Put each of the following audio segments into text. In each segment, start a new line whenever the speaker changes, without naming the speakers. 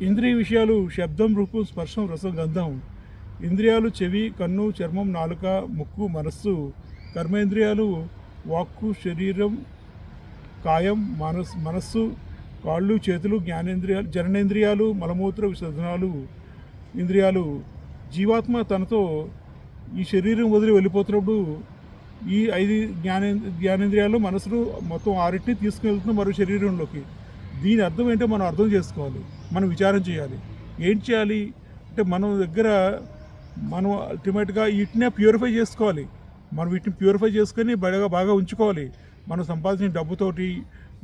ఇంద్రియ విషయాలు శబ్దం, రూపం, స్పర్శం, రసం, గంధం. ఇంద్రియాలు చెవి, కన్ను, చర్మం, నాలుక, ముక్కు, మనస్సు. కర్మేంద్రియాలు వాక్కు, శరీరం, కాయం, మనస్సు, కాళ్ళు, చేతులు, జ్ఞానేంద్రియాలు, జననేంద్రియాలు, మలమూత్ర విసర్జనాలు. ఇంద్రియాలు. జీవాత్మ తనతో ఈ శరీరం వదిలి వెళ్ళిపోతున్నప్పుడు ఈ 5 జ్ఞానేంద్రియాలు, మనసును మొత్తం 6టిని తీసుకువెళ్తుంది మరో శరీరంలోకి. దీని అర్థం ఏంటో మనం అర్థం చేసుకోవాలి, మనం విచారం చేయాలి. ఏం చేయాలి అంటే మనం దగ్గర మనం అల్టిమేట్గా వీటినే ప్యూరిఫై చేసుకోవాలి. మనం వీటిని ప్యూరిఫై చేసుకొని బాగా ఉంచుకోవాలి. మనం సంపాదించిన డబ్బుతోటి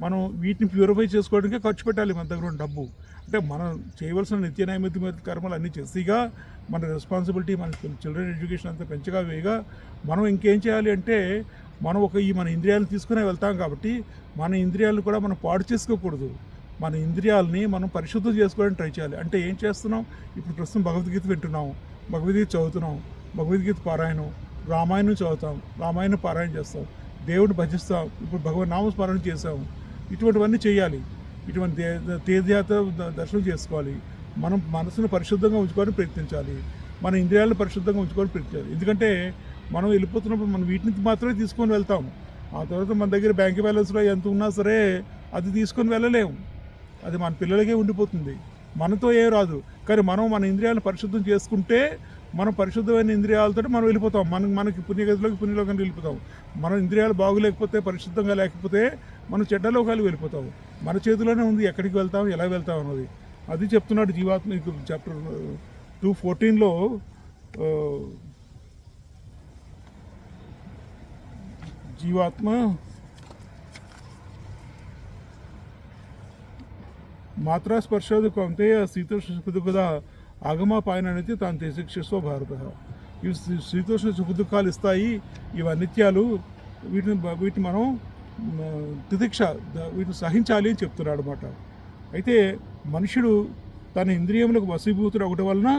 మనం వీటిని ప్యూరిఫై చేసుకోవడానికే ఖర్చు పెట్టాలి మన దగ్గర ఉన్న డబ్బు. అంటే మనం చేయవలసిన నిత్య నైమిత్య కర్మలు అన్నీ చేసిగా మన రెస్పాన్సిబిలిటీ, మన చిల్డ్రన్ ఎడ్యుకేషన్ అంతా పెంచగా వేయగా మనం ఇంకేం చేయాలి అంటే మనం మన ఇంద్రియాలను తీసుకునే వెళ్తాం కాబట్టి మన ఇంద్రియాలను కూడా మనం పాడు చేసుకోకూడదు. మన ఇంద్రియాలని మనం పరిశుద్ధం చేసుకోవడానికి ట్రై చేయాలి. అంటే ఏం చేస్తున్నాం? ఇప్పుడు ప్రస్తుతం భగవద్గీత వింటున్నాం, భగవద్గీత చదువుతున్నాం, భగవద్గీత పారాయణం, రామాయణం చదువుతాం, రామాయణం పారాయణ చేస్తాం, దేవుడిని భజిస్తాం, ఇప్పుడు భగవన్ నామస్మరణ చేసాం. ఇటువంటివన్నీ చేయాలి. ఇటువంటి తీర్థయాత్ర దర్శనం చేసుకోవాలి. మనం మనసును పరిశుద్ధంగా ఉంచుకోవడానికి ప్రయత్నించాలి. మన ఇంద్రియాలను పరిశుద్ధంగా ఉంచుకోవడానికి ప్రయత్నించాలి. ఎందుకంటే మనం వెళ్ళిపోతున్నప్పుడు మనం వీటిని మాత్రమే తీసుకొని వెళ్తాం. ఆ తర్వాత మన దగ్గర బ్యాంక్ బ్యాలెన్స్లో ఎంత ఉన్నా సరే అది తీసుకొని వెళ్ళలేము. అది మన పిల్లలకే ఉండిపోతుంది, మనతో ఏం రాదు. కానీ మనం మన ఇంద్రియాలను పరిశుద్ధం చేసుకుంటే మనం పరిశుద్ధమైన ఇంద్రియాలతో మనం వెళ్ళిపోతాం. మనకి పుణ్యలోకానికి వెళ్ళిపోతాం. మన ఇంద్రియాలు బాగులేకపోతే, పరిశుద్ధంగా లేకపోతే మనం చెడ్డలోకాలకు వెళ్ళిపోతాం. మన చేతిలోనే ఉంది ఎక్కడికి వెళ్తాం, ఎలా వెళ్తాం అన్నది. అది చెప్తున్నాడు జీవాత్మ చాప్టర్ 2:14లో. జీవాత్మ మాత్రా స్పర్శోదు కౌంతేయ శీతోష్ణ సుఖదుఃఖదా ఆగమాపాయన అనేది తాను తితిక్షస్వ భారత. ఇవి శీతోష్ణ సుఖదుఖాలు ఇస్తాయి, ఇవి అనిత్యాలు. వీటిని మనం తితిక్ష, వీటిని సహించాలి అని చెప్తున్నాడు అన్నమాట. అయితే మనుషుడు తన ఇంద్రియములకు వశీభూతుడు ఒకటి వలన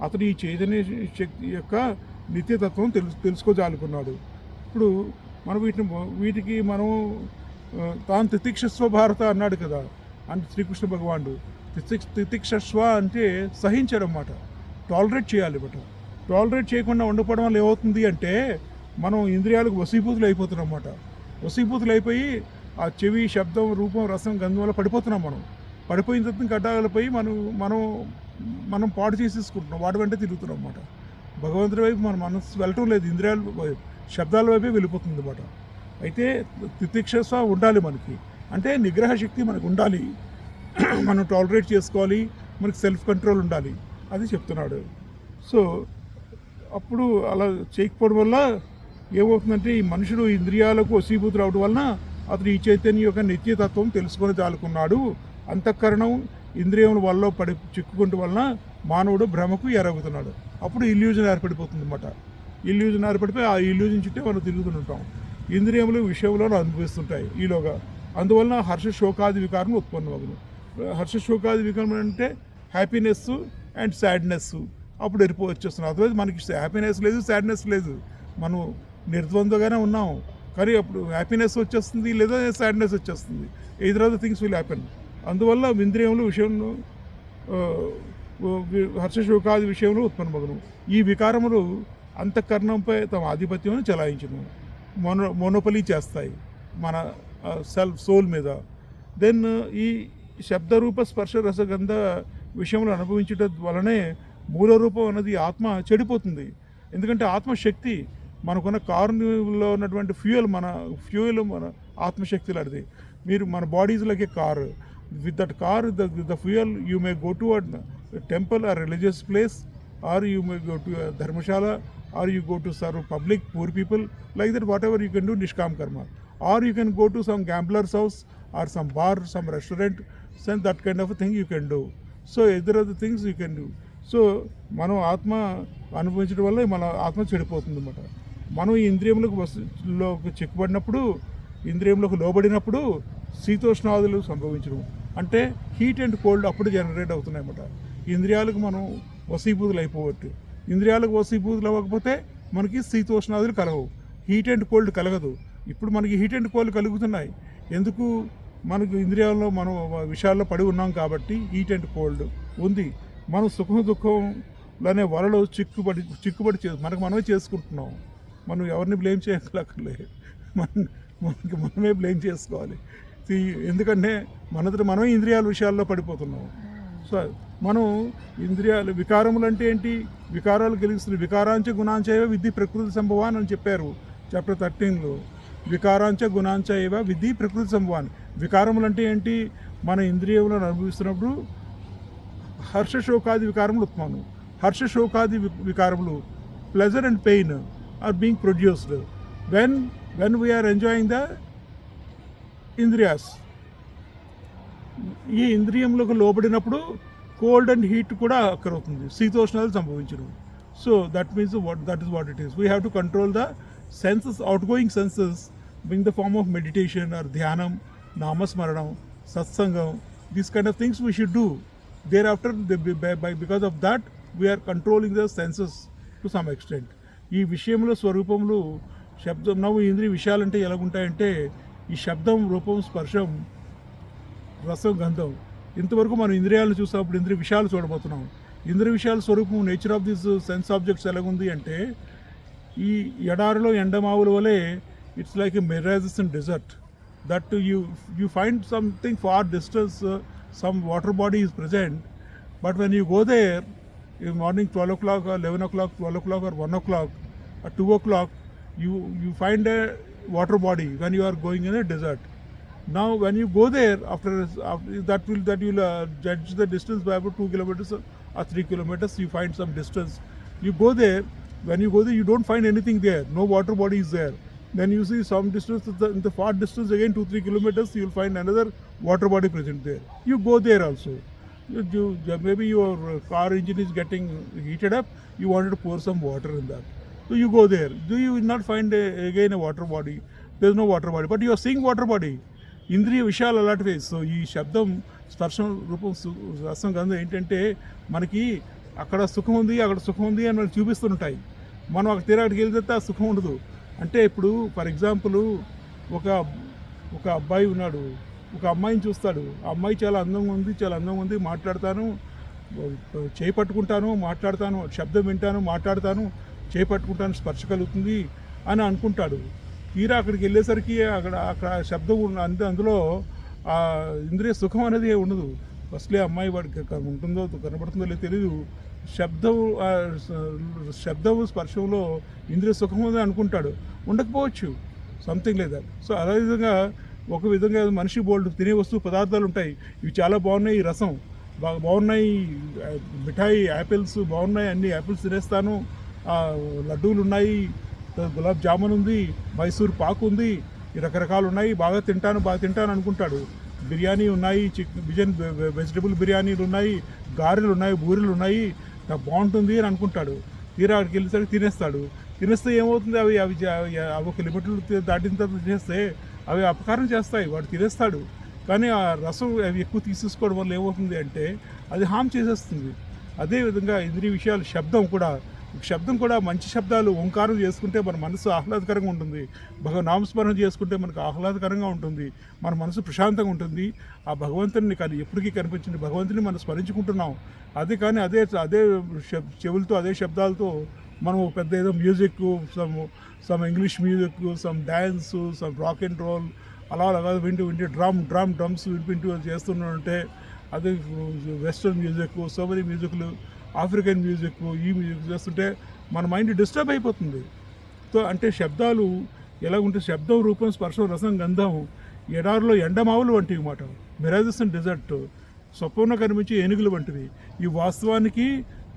అతడు ఈ చైతన్య శక్తి యొక్క నిత్యతత్వం తెలుసుకోజాలుకున్నాడు. ఇప్పుడు మనం వీటికి మనం తాను తితిక్షస్వ భారత అన్నాడు కదా అంటే శ్రీకృష్ణ భగవానుడు. తితిక్షస్వ అంటే సహించడం అన్నమాట, టాలరేట్ చేయాలి అన్నమాట. టాలరేట్ చేయకుండా ఉండకపోవడం వల్ల ఏమవుతుంది అంటే మనం ఇంద్రియాలకు వశీభూతులు అయిపోతున్నాం అన్నమాట. వశీభూతులు అయిపోయి ఆ చెవి, శబ్దం, రూపం, రసం, గంధం వల్ల పడిపోతున్నాం. పడిపోయిన తర్వాత గడ్డాలపోయి మనం పాడు చేసేసుకుంటున్నాం, వాటి వెంట తిరుగుతున్నాం అన్నమాట. భగవంతుడి వైపు మన మనసు వెళ్ళటం లేదు, ఇంద్రియాల శబ్దాల వైపే వెళ్ళిపోతుంది అన్నమాట. అయితే తితిక్షస్వ ఉండాలి మనకి, అంటే నిగ్రహ శక్తి మనకు ఉండాలి. మనం టాలరేట్ చేసుకోవాలి, మనకి సెల్ఫ్ కంట్రోల్ ఉండాలి, అది చెప్తున్నాడు. సో అప్పుడు అలా చేయకపోవడం వల్ల ఏమవుతుందంటే ఈ మనుషుడు ఇంద్రియాలకు వశీభూతులు అవడం వలన అతడు ఈ చైతన్యం యొక్క నిత్యతత్వం తెలుసుకొని చాలుకున్నాడు. అంతఃకరణం ఇంద్రియముల వల్ల చిక్కుకుంటూ వలన మానవుడు భ్రమకు ఎరగుతున్నాడు. అప్పుడు ఇల్యూజన్ ఏర్పడిపోతుంది అన్నమాట. ఇల్యూజన్ ఏర్పడిపోయి ఆ ఇల్యూజన్ చుట్టే మనం తిరుగుతుంటాం. ఇంద్రియములు విషయంలో అనుభవిస్తుంటాయి ఈలోగా. అందువలన హర్షశోకాది వికారం ఉత్పన్నమగును. హర్షశోకాది వికారం అంటే హ్యాపీనెస్ అండ్ సాడ్నెస్ అప్పుడు వచ్చేస్తున్నాం. అదర్వైజ్ మనకి హ్యాపీనెస్ లేదు, సాడ్నెస్ లేదు, మనం నిర్ద్వంద్వగానే ఉన్నాం. కానీ అప్పుడు హ్యాపీనెస్ వచ్చేస్తుంది లేదా సాడ్నెస్ వచ్చేస్తుంది. Either of the things will happen. అందువల్ల ఇంద్రియములు విషయంలో హర్షశోకాది విషయంలో ఉత్పన్నమగును. ఈ వికారములు అంతఃకరణంపై తమ ఆధిపత్యం చెలాయించును, మోనోపలీ చేస్తాయి మన సోల్ మీద. దెన్ ఈ శబ్దరూప స్పర్శ రసగంధ విషయంలో అనుభవించడం వలనే మూల రూపం అన్నది ఆత్మ చెడిపోతుంది. ఎందుకంటే ఆత్మశక్తి మనకున్న కారులో ఉన్నటువంటి ఫ్యూయల్ మన ఆత్మశక్తి లాంటిది. మన body is like a car. With that car, the fuel you may go to a temple or religious place, or you may go to dharamshala, or you go to serve public, poor people, like that whatever you can do nishkam karma. Or you can go to some gambler's house or some bar, some restaurant, and that kind of a thing you can do. So either of the things you can do. So మనం ఆత్మ అనుభవించడం వల్ల మన ఆత్మ చెడిపోతుంది అన్నమాట. మనం ఈ ఇంద్రియములకు చిక్కుబడినప్పుడు, ఇంద్రియములకు లోబడినప్పుడు శీతోష్ణాదులు సంభవించడం అంటే హీట్ అండ్ కోల్డ్ అప్పుడు జనరేట్ అవుతున్నాయి అన్నమాట. ఇంద్రియాలకు మనం వశీభూతులు అయిపోవచ్చు. ఇంద్రియాలకు వశీభూతులు అవ్వకపోతే మనకి శీతోష్ణాదులు కలగవు, హీట్ అండ్ కోల్డ్ కలగదు. ఇప్పుడు మనకి హీట్ అండ్ కోల్డ్ కలుగుతున్నాయి. ఎందుకు? మనకు ఇంద్రియాల్లో మనం విషయాల్లో పడి ఉన్నాం కాబట్టి హీట్ అండ్ కోల్డ్. ఉంది. మనం సుఖం దుఃఖంలోనే వలలో చిక్కుబడి మనకు మనమే చేసుకుంటున్నాం. మనం ఎవరిని బ్లేమ్ చేయక్కర్లే, మనకి మనమే బ్లేమ్ చేసుకోవాలి. ఎందుకంటే మనమే ఇంద్రియాల విషయాల్లో పడిపోతున్నాం. సో మనం ఇంద్రియాలు వికారములు అంటే ఏంటి? వికారాలు కలిగిస్తుంది. వికారాంచ గుణాంచైవ విద్ధి ప్రకృతి సంభవాన్ అని చెప్పారు చాప్టర్ 13లో. వికారాంచ గుణాంచ ఏవ విధి ప్రకృతి సంభవాన్ని. వికారములు అంటే ఏంటి? మన ఇంద్రియములను అనుభవిస్తున్నప్పుడు హర్షశోకాది వికారములు ఉత్పన్నం. హర్షశోకాది వికారములు, pleasure and pain are being produced when we are enjoying the indriyas. ఈ ఇంద్రియములకు లోబడినప్పుడు కోల్డ్ అండ్ హీట్ కూడా అక్కరవుతుంది, శీతోష్ణాలు సంభవించరు. So that means that is what it is. We have to control the senses, outgoing senses, in the form of meditation or dhyanam, namasmaranam, satsangam. These kind of things we should do. Thereafter, because of that, we are controlling the senses to some extent. ఈ విషయంలో స్వరూపములు శబ్దం నవ్వు ఇంద్రియ విషయాలంటే ఎలాగుంటాయంటే ఈ శబ్దం, రూపం, స్పర్శం, రసం, గంధం. ఇంతవరకు మనం ఇంద్రియాలను చూసినప్పుడు ఇంద్రియ విషయాలు చూడబోతున్నాం. ఇంద్రియ విషయాల స్వరూపం, nature of this sense objects ఎలాగుంది అంటే ఈ ఎడారిలో ఎండమావుల వలె it's like a mirages in desert. That you find something far distance, some water body is present, but when you go there in morning 12 o'clock or 11 o'clock, 12 o'clock or 1 o'clock or 2 o'clock, you find a water body when you are going in a desert. Now when you go there, after that will judge the distance by about 2 kilometers or 3 kilometers, you find some distance. You go there, when you go there you don't find anything there, no water body is there. Then you see some distance, in the far distance again 2-3 kilometers, you will find another water body present there. You go there also. Maybe your car engine is getting heated up, you wanted to pour some water in that, so you go there. You will not find again a water body, there is no water body, but you are seeing water body. ఇంద్రియ విషయాలు అలాంటివే. So ఈ శబ్దం, స్పర్శం, రూపం, రసం, గంధం ఏంటంటే మనకి అక్కడ సుఖం ఉంది, అక్కడ సుఖం ఉంది అని మనకు చూపిస్తుంటాయి. మనం అక్కడ తీరాడికి వెళ్తే ఆ సుఖం ఉండదు. అంటే ఇప్పుడు ఫర్ ఎగ్జాంపుల్ ఒక అబ్బాయి ఉన్నాడు, ఒక అమ్మాయిని చూస్తాడు. ఆ అమ్మాయి చాలా అందంగా ఉంది, మాట్లాడతాను, చేయి పట్టుకుంటాను, మాట్లాడతాను, శబ్దం వింటాను, మాట్లాడతాను, చేయి పట్టుకుంటాను, స్పర్శ కలుగుతుంది అని అనుకుంటాడు. తీరా అక్కడికి వెళ్ళేసరికి అక్కడ శబ్దం అందులో ఆ ఇంద్రియ సుఖం అనేది ఉండదు. ఫస్ట్లే అమ్మాయి వాడికి ఉంటుందో కనబడుతుందో లేదో తెలియదు. శబ్దము స్పర్శంలో ఇంద్రియ సుఖం ఉందని అనుకుంటాడు, ఉండకపోవచ్చు, సంథింగ్ లేదా. సో అదేవిధంగా ఒక విధంగా మనిషి బోల్డ్ తినే వస్తువు పదార్థాలు ఉంటాయి. ఇవి చాలా బాగున్నాయి, ఈ రసం బాగున్నాయి, మిఠాయి యాపిల్స్ బాగున్నాయి, అన్ని యాపిల్స్ తినేస్తాను, లడ్డూలు ఉన్నాయి, గులాబ్ జామున్ ఉంది, మైసూర్ పాకు ఉంది, ఈ రకరకాలు ఉన్నాయి, బాగా తింటాను అనుకుంటాడు. బిర్యానీ ఉన్నాయి, వెజిటబుల్ బిర్యానీలు ఉన్నాయి, గారెలు ఉన్నాయి, బూరెలు ఉన్నాయి, బాగుంటుంది అని అనుకుంటాడు. తీరా అక్కడికి వెళ్ళేసరికి తినేస్తే ఏమవుతుంది, అవి ఒక లిమిట్లు దాటిన తర్వాత తినేస్తే అవి అపకారం చేస్తాయి, వాడు తినేస్తాడు. కానీ ఆ రసం అవి ఎక్కువ తీసేసుకోవడం వల్ల ఏమవుతుంది అంటే అది హామ్ చేసేస్తుంది. అదేవిధంగా ఇంద్రియ విషయాలు, శబ్దం కూడా మంచి శబ్దాలు, ఓంకారం చేసుకుంటే మన మనసు ఆహ్లాదకరంగా ఉంటుంది, నామస్మరణ చేసుకుంటే మనకు ఆహ్లాదకరంగా ఉంటుంది, మన మనసు ప్రశాంతంగా ఉంటుంది. ఆ భగవంతుని కానీ ఎప్పటికీ కనిపించిన భగవంతుని మనం స్మరించుకుంటున్నాం. కానీ అదే చెవులతో, అదే శబ్దాలతో మనం పెద్ద ఏదో music, some English music, some dance, some rock and roll అలా వింటూ డ్రమ్స్ వింటూ చేస్తుంటే అదే వెస్ట్రన్ మ్యూజిక్, సో మెనీ మ్యూజిక్లు, ఆఫ్రికన్ మ్యూజిక్, ఈ మ్యూజిక్ చేస్తుంటే మన మైండ్ డిస్టర్బ్ అయిపోతుంది. సో అంటే శబ్దాలు ఎలా ఉంటే శబ్దం, రూపం, స్పర్శం, రసం, గంధం ఎడారిలో ఎండమావులు వంటివి మాట, మిరాజెస్ అండ్ డెజర్ట్, స్వప్న కనిపించే ఏనుగులు వంటివి. ఈ వాస్తవానికి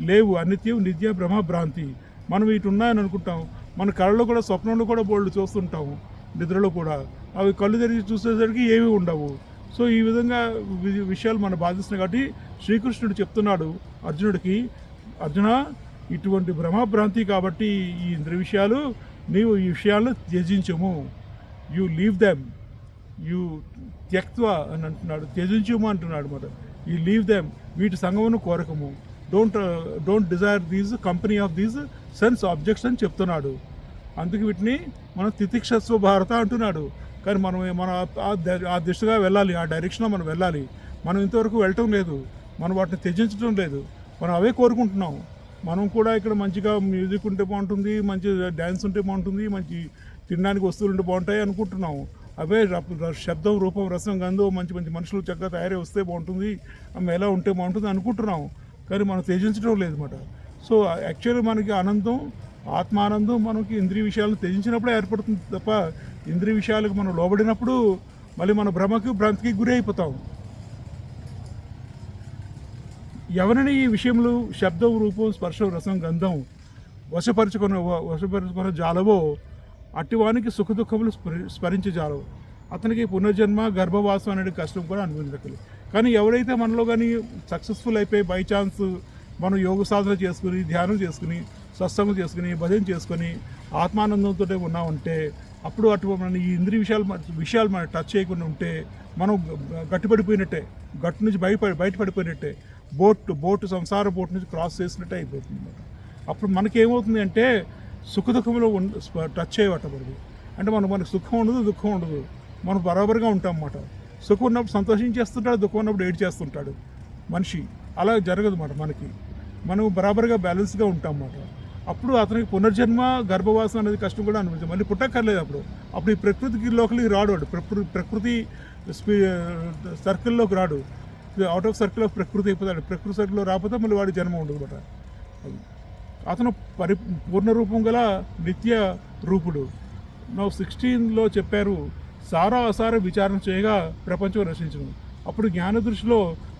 లేవు, అనిత్యం, నిత్య, భ్రమ, భ్రాంతి. మనం ఇటు ఉన్నాయని అనుకుంటాం, మన కళ్ళలో కూడా, స్వప్నంలో కూడా బోల్డ్ చూస్తుంటాము, నిద్రలో కూడా. అవి కళ్ళు తెరిచి చూసేసరికి ఏమీ ఉండవు. సో ఈ విధంగా విషయాలు మనం బాధిస్తున్నాయి. కాబట్టి శ్రీకృష్ణుడు చెప్తున్నాడు అర్జునుడికి, అర్జున ఇటువంటి భ్రమభ్రాంతి కాబట్టి ఈ ఇంద్రియ విషయాలు, నీవు ఈ విషయాలను త్యజించము, యూ లీవ్ దెమ్, యూ త్యక్త్వ అని అంటున్నాడు, త్యజించము అంటున్నాడు మాట. యూ లీవ్ దెమ్, వీటి సంగమును కోరకము, don't desire these company of these sense objects అని చెప్తున్నాడు. అందుకు వీటిని మనం తితిక్షస్వ భారత అంటున్నాడు. కానీ మనం ఆ దిశగా వెళ్ళాలి, ఆ డైరెక్షన్లో మనం వెళ్ళాలి. మనం ఇంతవరకు వెళ్ళటం లేదు. మనం వాటిని త్యజించడం లేదు, మనం అవే కోరుకుంటున్నాం. మనం కూడా ఇక్కడ మంచిగా మ్యూజిక్ ఉంటే బాగుంటుంది, మంచి డ్యాన్స్ ఉంటే బాగుంటుంది, మంచి తినడానికి వస్తువులు ఉంటే బాగుంటాయి అనుకుంటున్నాం. అవే శబ్దం, రూపం, రసం, గంధం, మంచి మంచి మనుషులు చక్కగా తయారై వస్తే బాగుంటుంది, ఆమె ఎలా ఉంటే బాగుంటుంది అనుకుంటున్నాం. కానీ మనం త్యజించడం లేదన్నమాట. సో యాక్చువల్లీ మనకి ఆనందం, ఆత్మానందం మనకి ఇంద్రియ విషయాలను త్యజించినప్పుడే ఏర్పడుతుంది తప్ప, ఇంద్రియ విషయాలకు మనం లోబడినప్పుడు మళ్ళీ మన భ్రాంతికి గురి అయిపోతాం. ఎవరిని ఈ విషయంలో శబ్దం, రూపం, స్పర్శం, రసం, గంధం వశపరుచుకున్న జాలవో అట్టివానికి సుఖదుఖములు స్మరించి జాలవు. అతనికి పునర్జన్మ, గర్భవాసం అనేది కష్టం కూడా అనుభవించగలి. కానీ ఎవరైతే మనలో కానీ సక్సెస్ఫుల్ అయిపోయి బై ఛాన్స్ మనం యోగ సాధన చేసుకుని, ధ్యానం చేసుకుని, సత్సంగం చేసుకుని, భజన చేసుకొని ఆత్మానందంతో ఉన్నామంటే అప్పుడు అటు మన ఈ ఇంద్రియ విషయాలు మనం టచ్ చేయకుండా ఉంటే మనం గట్టిపడిపోయినట్టే, గట్టు నుంచి బయటపడిపోయినట్టే, బోటు సంసార బోట్ నుంచి క్రాస్ చేసినట్టే అయిపోతుంది అన్నమాట. అప్పుడు మనకేమవుతుంది అంటే సుఖదుఖంలో టచ్ చేయబట్టబడదు. అంటే మనకు సుఖం ఉండదు, దుఃఖం ఉండదు, మనం బరాబర్గా ఉంటాం అన్నమాట. సుఖం ఉన్నప్పుడు సంతోషించేస్తుంటాడు, దుఃఖం ఉన్నప్పుడు ఏడ్ చేస్తుంటాడు మనిషి. అలా జరగదు అన్నమాట. మనం బరాబర్గా బ్యాలెన్స్గా ఉంటాం అన్నమాట. అప్పుడు అతనికి పునర్జన్మ, గర్భవాసం అనేది కష్టం కూడా అనుభవించాం. మళ్ళీ పుట్టక్కర్లేదు. అప్పుడు ఈ ప్రకృతికి లోకలికి రాడు. వాడు ప్రకృతి సర్కిల్లోకి రాడు. అవుట్ ఆఫ్ సర్కిల్ ఆఫ్ ప్రకృతి అయిపోతాడు. ప్రకృతి సర్కిల్లో రాకపోతే మళ్ళీ వాడి జన్మ ఉండదు అన్నమాట. అతను పూర్ణ రూపం గల నిత్య రూపుడు. 16లో చెప్పారు, సారా అసార విచారణ చేయగా ప్రపంచం రచించను. అప్పుడు జ్ఞాన దృష్టిలో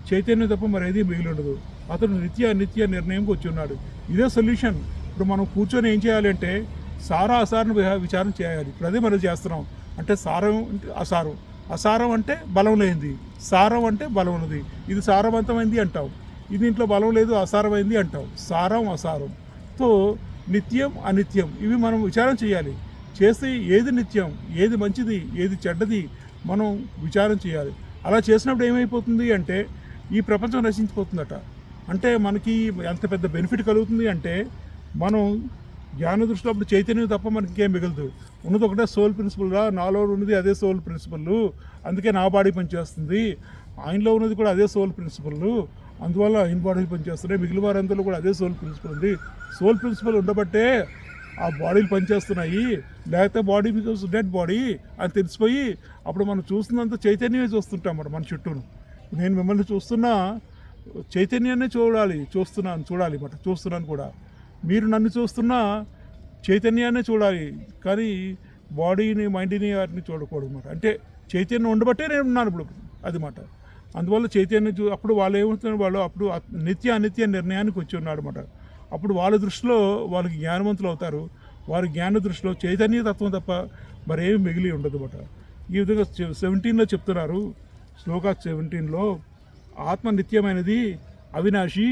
చైతన్యం తప్ప మరేది మిగిలి ఉండదు. అతను నిత్య నిర్ణయంకి వచ్చి ఉన్నాడు. ఇదే సొల్యూషన్. ఇప్పుడు మనం కూర్చొని ఏం చేయాలి అంటే సారా అసారను విచారణ చేయాలి. ఇప్పుడు అదే మనం చేస్తున్నాం. అంటే సారం అంటే అసారం, అసారం అంటే బలం లేనిది, సారం అంటే బలం ఉన్నది. ఇది సారవంతమైంది అంటాం, ఇది ఇంట్లో బలం లేదు అసారమైంది అంటాం. సారం అసారం. సో నిత్యం అనిత్యం ఇవి మనం విచారం చేయాలి. చేస్తే ఏది నిత్యం, ఏది మంచిది, ఏది చెడ్డది మనం విచారం చేయాలి. అలా చేసినప్పుడు ఏమైపోతుంది అంటే ఈ ప్రపంచం నశించిపోతుందట. అంటే మనకి ఎంత పెద్ద బెనిఫిట్ కలుగుతుంది అంటే మనం జ్ఞాన దృష్టిలో అప్పుడు చైతన్యం తప్ప మనకి ఇంకేం మిగలదు. ఉన్నది ఒకటే సోల్ ప్రిన్సిపల్ రా, నాలో ఉన్నది అదే సోల్ ప్రిన్సిపల్, అందుకే నా బాడీ పనిచేస్తుంది. ఆయనలో ఉన్నది కూడా అదే సోల్ ప్రిన్సిపల్, అందువల్ల ఆయన బాడీ పనిచేస్తున్నాయి. మిగిలిన వారందరూ కూడా అదే సోల్ ప్రిన్సిపల్ ఉంది. సోల్ ప్రిన్సిపల్ ఉండబట్టే ఆ బాడీలు పనిచేస్తున్నాయి, లేకపోతే బాడీ బికమ్స్ డెడ్ బాడీ అని తెలిసిపోయి అప్పుడు మనం చూస్తున్నంత చైతన్యమే చూస్తుంటాం మన చుట్టూను. నేను మిమ్మల్ని చూస్తున్నా చైతన్యాన్ని చూడాలి మాట, చూస్తున్నాను కూడా. మీరు నన్ను చూస్తున్నా చైతన్యాన్ని చూడాలి, కానీ బాడీని, మైండ్ని వాటిని చూడకూడదు అన్నమాట. అంటే చైతన్యం ఉండబట్టే నేను ఉన్నాను ఇప్పుడు, అది మాట. అందువల్ల చైతన్యం అప్పుడు వాళ్ళు ఏమవుతున్నారు, వాళ్ళు అప్పుడు అనిత్య నిర్ణయానికి వచ్చి ఉన్నాడు అన్నమాట. అప్పుడు వాళ్ళ దృష్టిలో వాళ్ళకి జ్ఞానవంతులు అవుతారు. వారి జ్ఞాన దృష్టిలో చైతన్య తత్వం తప్ప మరేమి మిగిలి ఉండదు అన్నమాట. ఈ విధంగా 17లో చెప్తున్నారు, శ్లోక 17లో, ఆత్మ నిత్యమైనది, అవినాశి,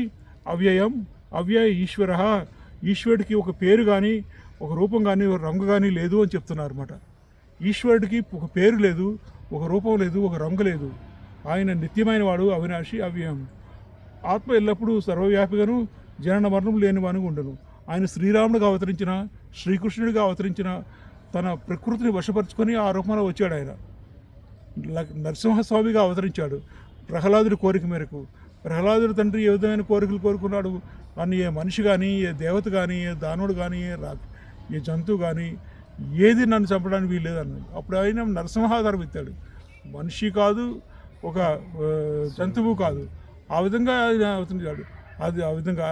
అవ్యయం, అవ్యయ ఈశ్వర. ఈశ్వరుడికి ఒక పేరు కానీ, ఒక రూపం కానీ, ఒక రంగు కానీ లేదు అని చెప్తున్నారు అన్నమాట. ఈశ్వరుడికి ఒక పేరు లేదు, ఒక రూపం లేదు, ఒక రంగు లేదు. ఆయన నిత్యమైన వాడు, అవినాశి, అవ్యయం. ఆత్మ ఎల్లప్పుడూ సర్వవ్యాపిగాను, జనన మరణం లేనివానిగా ఉండను. ఆయన శ్రీరాముడిగా అవతరించిన, శ్రీకృష్ణుడిగా అవతరించిన, తన ప్రకృతిని వశపరుచుకొని ఆ రూపంలో వచ్చాడు. ఆయన నరసింహస్వామిగా అవతరించాడు ప్రహ్లాదుడి కోరిక మేరకు. ప్రహ్లాదుడి తండ్రి ఏ విధమైన కోరికలు కోరుకున్నాడు, కానీ ఏ మనిషి కానీ, ఏ దేవత కానీ, ఏ దానుడు కానీ, ఏ జంతువు కానీ ఏది నన్ను చంపడానికి వీల్లేదన్నాడు. అప్పుడు ఆయన నరసింహాధారం ఎత్తాడు. మనిషి కాదు, ఒక జంతువు కాదు, ఆ విధంగా ఆయన అవతరించాడు. అది ఆ విధంగా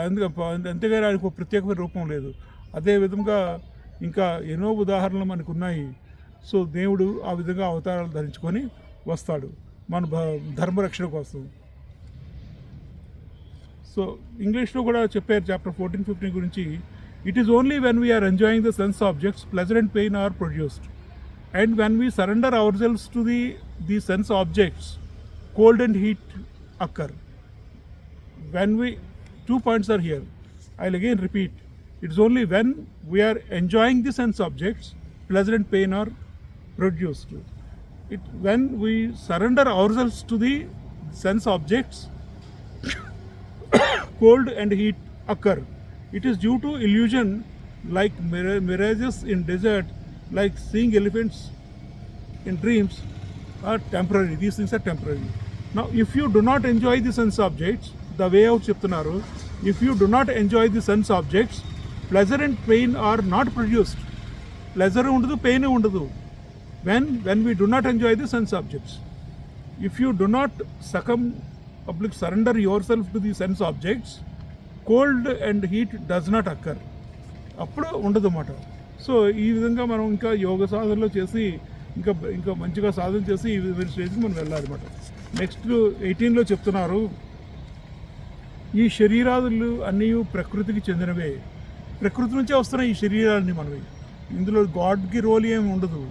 అంతేగాని ఆయనకు ఒక ప్రత్యేకమైన రూపం లేదు. అదే విధంగా ఇంకా ఎన్నో ఉదాహరణలు మనకు ఉన్నాయి. సో దేవుడు ఆ విధంగా అవతారాలు ధరించుకొని వస్తాడు మన ధర్మరక్షణ కోసం. సో ఇంగ్లీష్లో కూడా చెప్పారు చాప్టర్ 14-15 గురించి. It is only when we are enjoying the sense objects pleasure and pain are produced, and when we surrender ourselves to the sense objects cold and heat occur. When we, 2 points are here, I'll again repeat, it's only when we are enjoying the sense objects pleasure and pain are produced. When we surrender ourselves to the sense objects cold and heat occur. It is due to illusion, like mirages in desert, like seeing elephants in dreams are temporary. These things are temporary. Now, if you do not enjoy the sense objects, the way out చెప్తున్నారు, if you do not enjoy the sense objects, pleasure and pain are not produced. Pleasure ఉండదు, pain ఉండదు. When we do not enjoy the sense objects. If you do not surrender yourself to the sense objects, cold and heat does not occur. అప్పుడు ఉండదు అన్నమాట. So ఈ విధంగా మనం ఇంకా యోగ సాధనలో చేసి ఇంకా మంచిగా సాధన చేసి ఈ విధమైన స్టేజ్కి మనం వెళ్ళాలన్నమాట. నెక్స్ట్ 18లో చెప్తున్నారు, ఈ శరీరాదులు అన్నీ ప్రకృతికి చెందినవే. ప్రకృతి నుంచే వస్తున్నాయి ఈ శరీరాలన్నీ మనవి. ఇందులో గాడ్కి రోల్ ఏమి ఉండదు.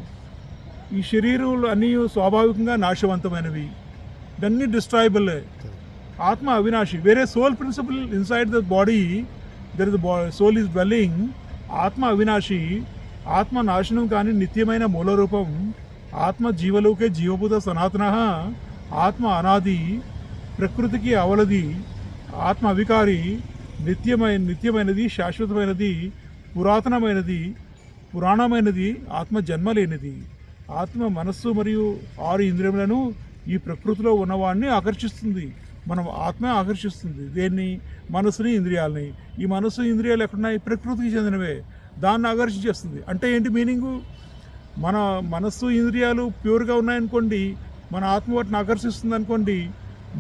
ఈ శరీరాలు అన్నీ స్వాభావికంగా నాశవంతమైనవి, ఇవన్నీ డిస్ట్రాయబుల్. ఆత్మ అవినాశి. వేరే soul principle inside the body, there is soul is dwelling. ఆత్మ అవినాశి, ఆత్మ నాశనం కానీ నిత్యమైన మూలరూపం. ఆత్మ జీవలోకే జీవభూత సనాతన. ఆత్మ అనాది, ప్రకృతికి అవలది. ఆత్మ అవికారి, నిత్యమైనది, శాశ్వతమైనది, పురాతనమైనది, పురాణమైనది. ఆత్మ జన్మ లేనిది. ఆత్మ మనస్సు మరియు 6 ఇంద్రియములను ఈ ప్రకృతిలో ఉన్నవాడిని ఆకర్షిస్తుంది. మనం ఆత్మ ఆకర్షిస్తుంది దేన్ని? మనసుని, ఇంద్రియాలని. ఈ మనసు ఇంద్రియాలు ఎక్కడున్నాయి? ప్రకృతికి చెందినవే. దాన్ని ఆకర్షించేస్తుంది. అంటే ఏంటి మీనింగు? మన మనస్సు ఇంద్రియాలు ప్యూర్గా ఉన్నాయనుకోండి, మన ఆత్మ వాటిని ఆకర్షిస్తుంది అనుకోండి,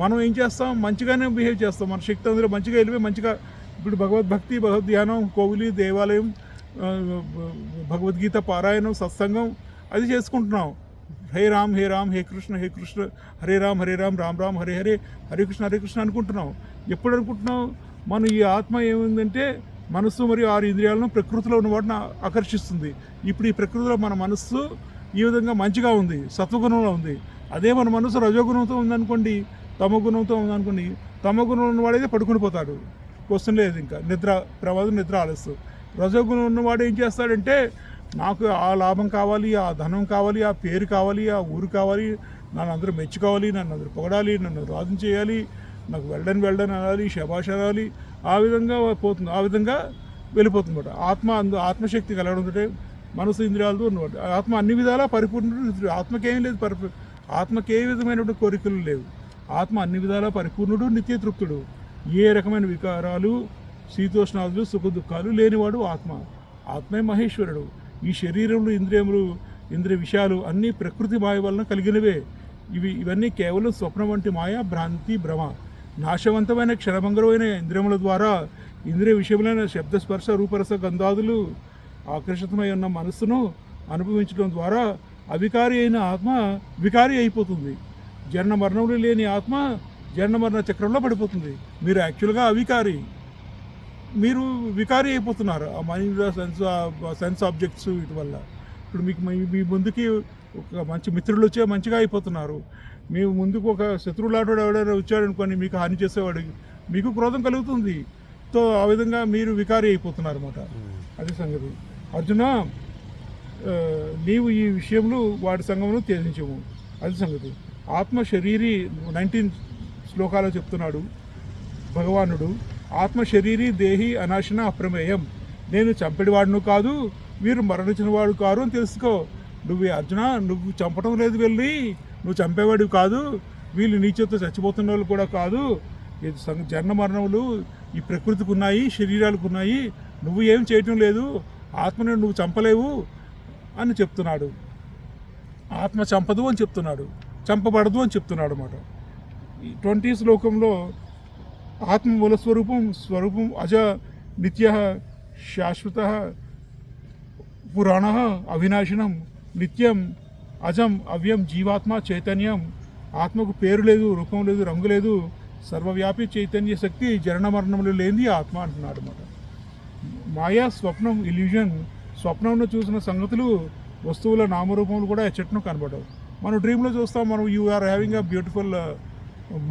మనం ఏం చేస్తాం? మంచిగానే బిహేవ్ చేస్తాం. మన శక్తి అందులో మంచిగా వెళ్ళిపోయి మంచిగా ఇప్పుడు భగవద్భక్తి, భగవద్ధ్యానం, కోవిలి, దేవాలయం, భగవద్గీత పారాయణం, సత్సంగం అది చేసుకుంటున్నాం. హే రామ్ హే రామ్, హే కృష్ణ హే కృష్ణ, హరే రామ్ రామ్ రామ్ హరే హరే, హరే కృష్ణ అనుకుంటున్నాం. ఎప్పుడు అనుకుంటున్నాం? మనం ఈ ఆత్మ ఏముందంటే మనస్సు మరియు 6 ఇంద్రియాలను ప్రకృతిలో ఉన్న వాటిని ఆకర్షిస్తుంది. ఇప్పుడు ఈ ప్రకృతిలో మన మనస్సు ఈ విధంగా మంచిగా ఉంది, సత్వగుణంలో ఉంది. అదే మన మనసు రజోగుణంతో ఉందనుకోండి, తమగుణంతో ఉందనుకోండి, తమగుణం ఉన్నవాడైతే పడుకుని పోతాడు, క్వశ్చన్ లేదు. ఇంకా ప్రమాదం, నిద్ర ఆలస్యం. రజోగుణం ఉన్నవాడు ఏం చేస్తాడంటే, నాకు ఆ లాభం కావాలి, ఆ ధనం కావాలి, ఆ పేరు కావాలి, ఆ ఊరు కావాలి, నన్ను అందరూ మెచ్చుకోవాలి, నన్ను అందరూ పొగడాలి, నన్ను రాజు చేయాలి, నాకు వెళ్ళని అనాలి, శభాష్ అనాలి. ఆ విధంగా పోతుంది, ఆ విధంగా వెళ్ళిపోతుంది అన్నమాట. ఆత్మశక్తి కలగడంతో మనసు ఇంద్రియాలతో ఉన్నమాట. ఆత్మ అన్ని విధాలా పరిపూర్ణుడు. ఆత్మకేం లేదు, ఆత్మకి ఏ విధమైనటువంటి కోరికలు లేవు. ఆత్మ అన్ని విధాలా పరిపూర్ణుడు, నిత్యతృప్తుడు. ఏ రకమైన వికారాలు, శీతోష్ణాదులు, సుఖ దుఃఖాలు లేనివాడు ఆత్మ. ఆత్మే మహేశ్వరుడు. ఈ శరీరంలో ఇంద్రియ విషయాలు అన్నీ ప్రకృతి మాయ వలన కలిగినవే. ఇవన్నీ కేవలం స్వప్నం వంటి మాయ, భ్రాంతి, భ్రమ. నాశవంతమైన క్షణభంగరమైన ఇంద్రియముల ద్వారా ఇంద్రియ విషయములైన శబ్దస్పర్శ రూపరస గంధాదులు ఆకర్షితమై ఉన్న మనస్సును అనుభవించడం ద్వారా అవికారి అయిన ఆత్మ వికారి అయిపోతుంది. జనన మరణములు లేని ఆత్మ జనన మరణ చక్రంలో పడిపోతుంది. మీరు యాక్చువల్గా అవికారి, మీరు వికారి అయిపోతున్నారు ఆ మైండ్, సెన్స్ ఆబ్జెక్ట్స్ వీటి వల్ల. ఇప్పుడు మీకు మీ ముందుకి ఒక మంచి మిత్రులు వచ్చే మంచిగా అయిపోతున్నారు. మీ ముందుకు ఒక శత్రువులాటో ఎవడైనా వచ్చాడనుకోని మీకు హాని చేసేవాడు, మీకు క్రోధం కలుగుతుంది. సో ఆ విధంగా మీరు వికారి అయిపోతున్నారు అన్నమాట. అది సంగతి. అర్జున, నీవు ఈ విషయంలో వాడి సంగమును త్యజించము. అది సంగతి. ఆత్మ శరీరి 19 శ్లోకాలు చెప్తున్నాడు భగవానుడు. ఆత్మ శరీరీ దేహి అనాశన అప్రమేయం. నేను చంపేవాడును కాదు, వీరు మరణించిన వాడు కారు అని తెలుసుకో. నువ్వు అర్జున, నువ్వు చంపడం లేదు, వెళ్ళి నువ్వు చంపేవాడివి కాదు, వీళ్ళు నీ చేతితో చచ్చిపోతున్న వాళ్ళు కూడా కాదు. జన్మ మరణములు ఈ ప్రకృతికి ఉన్నాయి, శరీరాలకు ఉన్నాయి. నువ్వు ఏం చేయటం లేదు, ఆత్మని నువ్వు చంపలేవు అని చెప్తున్నాడు. ఆత్మ చంపదు అని చెప్తున్నాడు, చంపబడదు అని చెప్తున్నాడు అన్నమాట. 20 శ్లోకంలో ఆత్మ మూల స్వరూపం అజ నిత్య శాశ్వత పురాణ అవినాశనం నిత్యం అజం అవ్యం జీవాత్మ చైతన్యం. ఆత్మకు పేరు లేదు, రూపం లేదు, రంగు లేదు, సర్వవ్యాపి చైతన్య శక్తి, జనన మరణములు లేనిది ఆత్మ అంటున్నాడు అన్నమాట. మాయా స్వప్నం, ఇల్యూజన్. స్వప్నంలో చూసిన సంగతులు, వస్తువుల నామరూపములు కూడా ఎచ్చట్ను కనబడవు. మనం డ్రీమ్లో చూస్తాం, మనం you are having a beautiful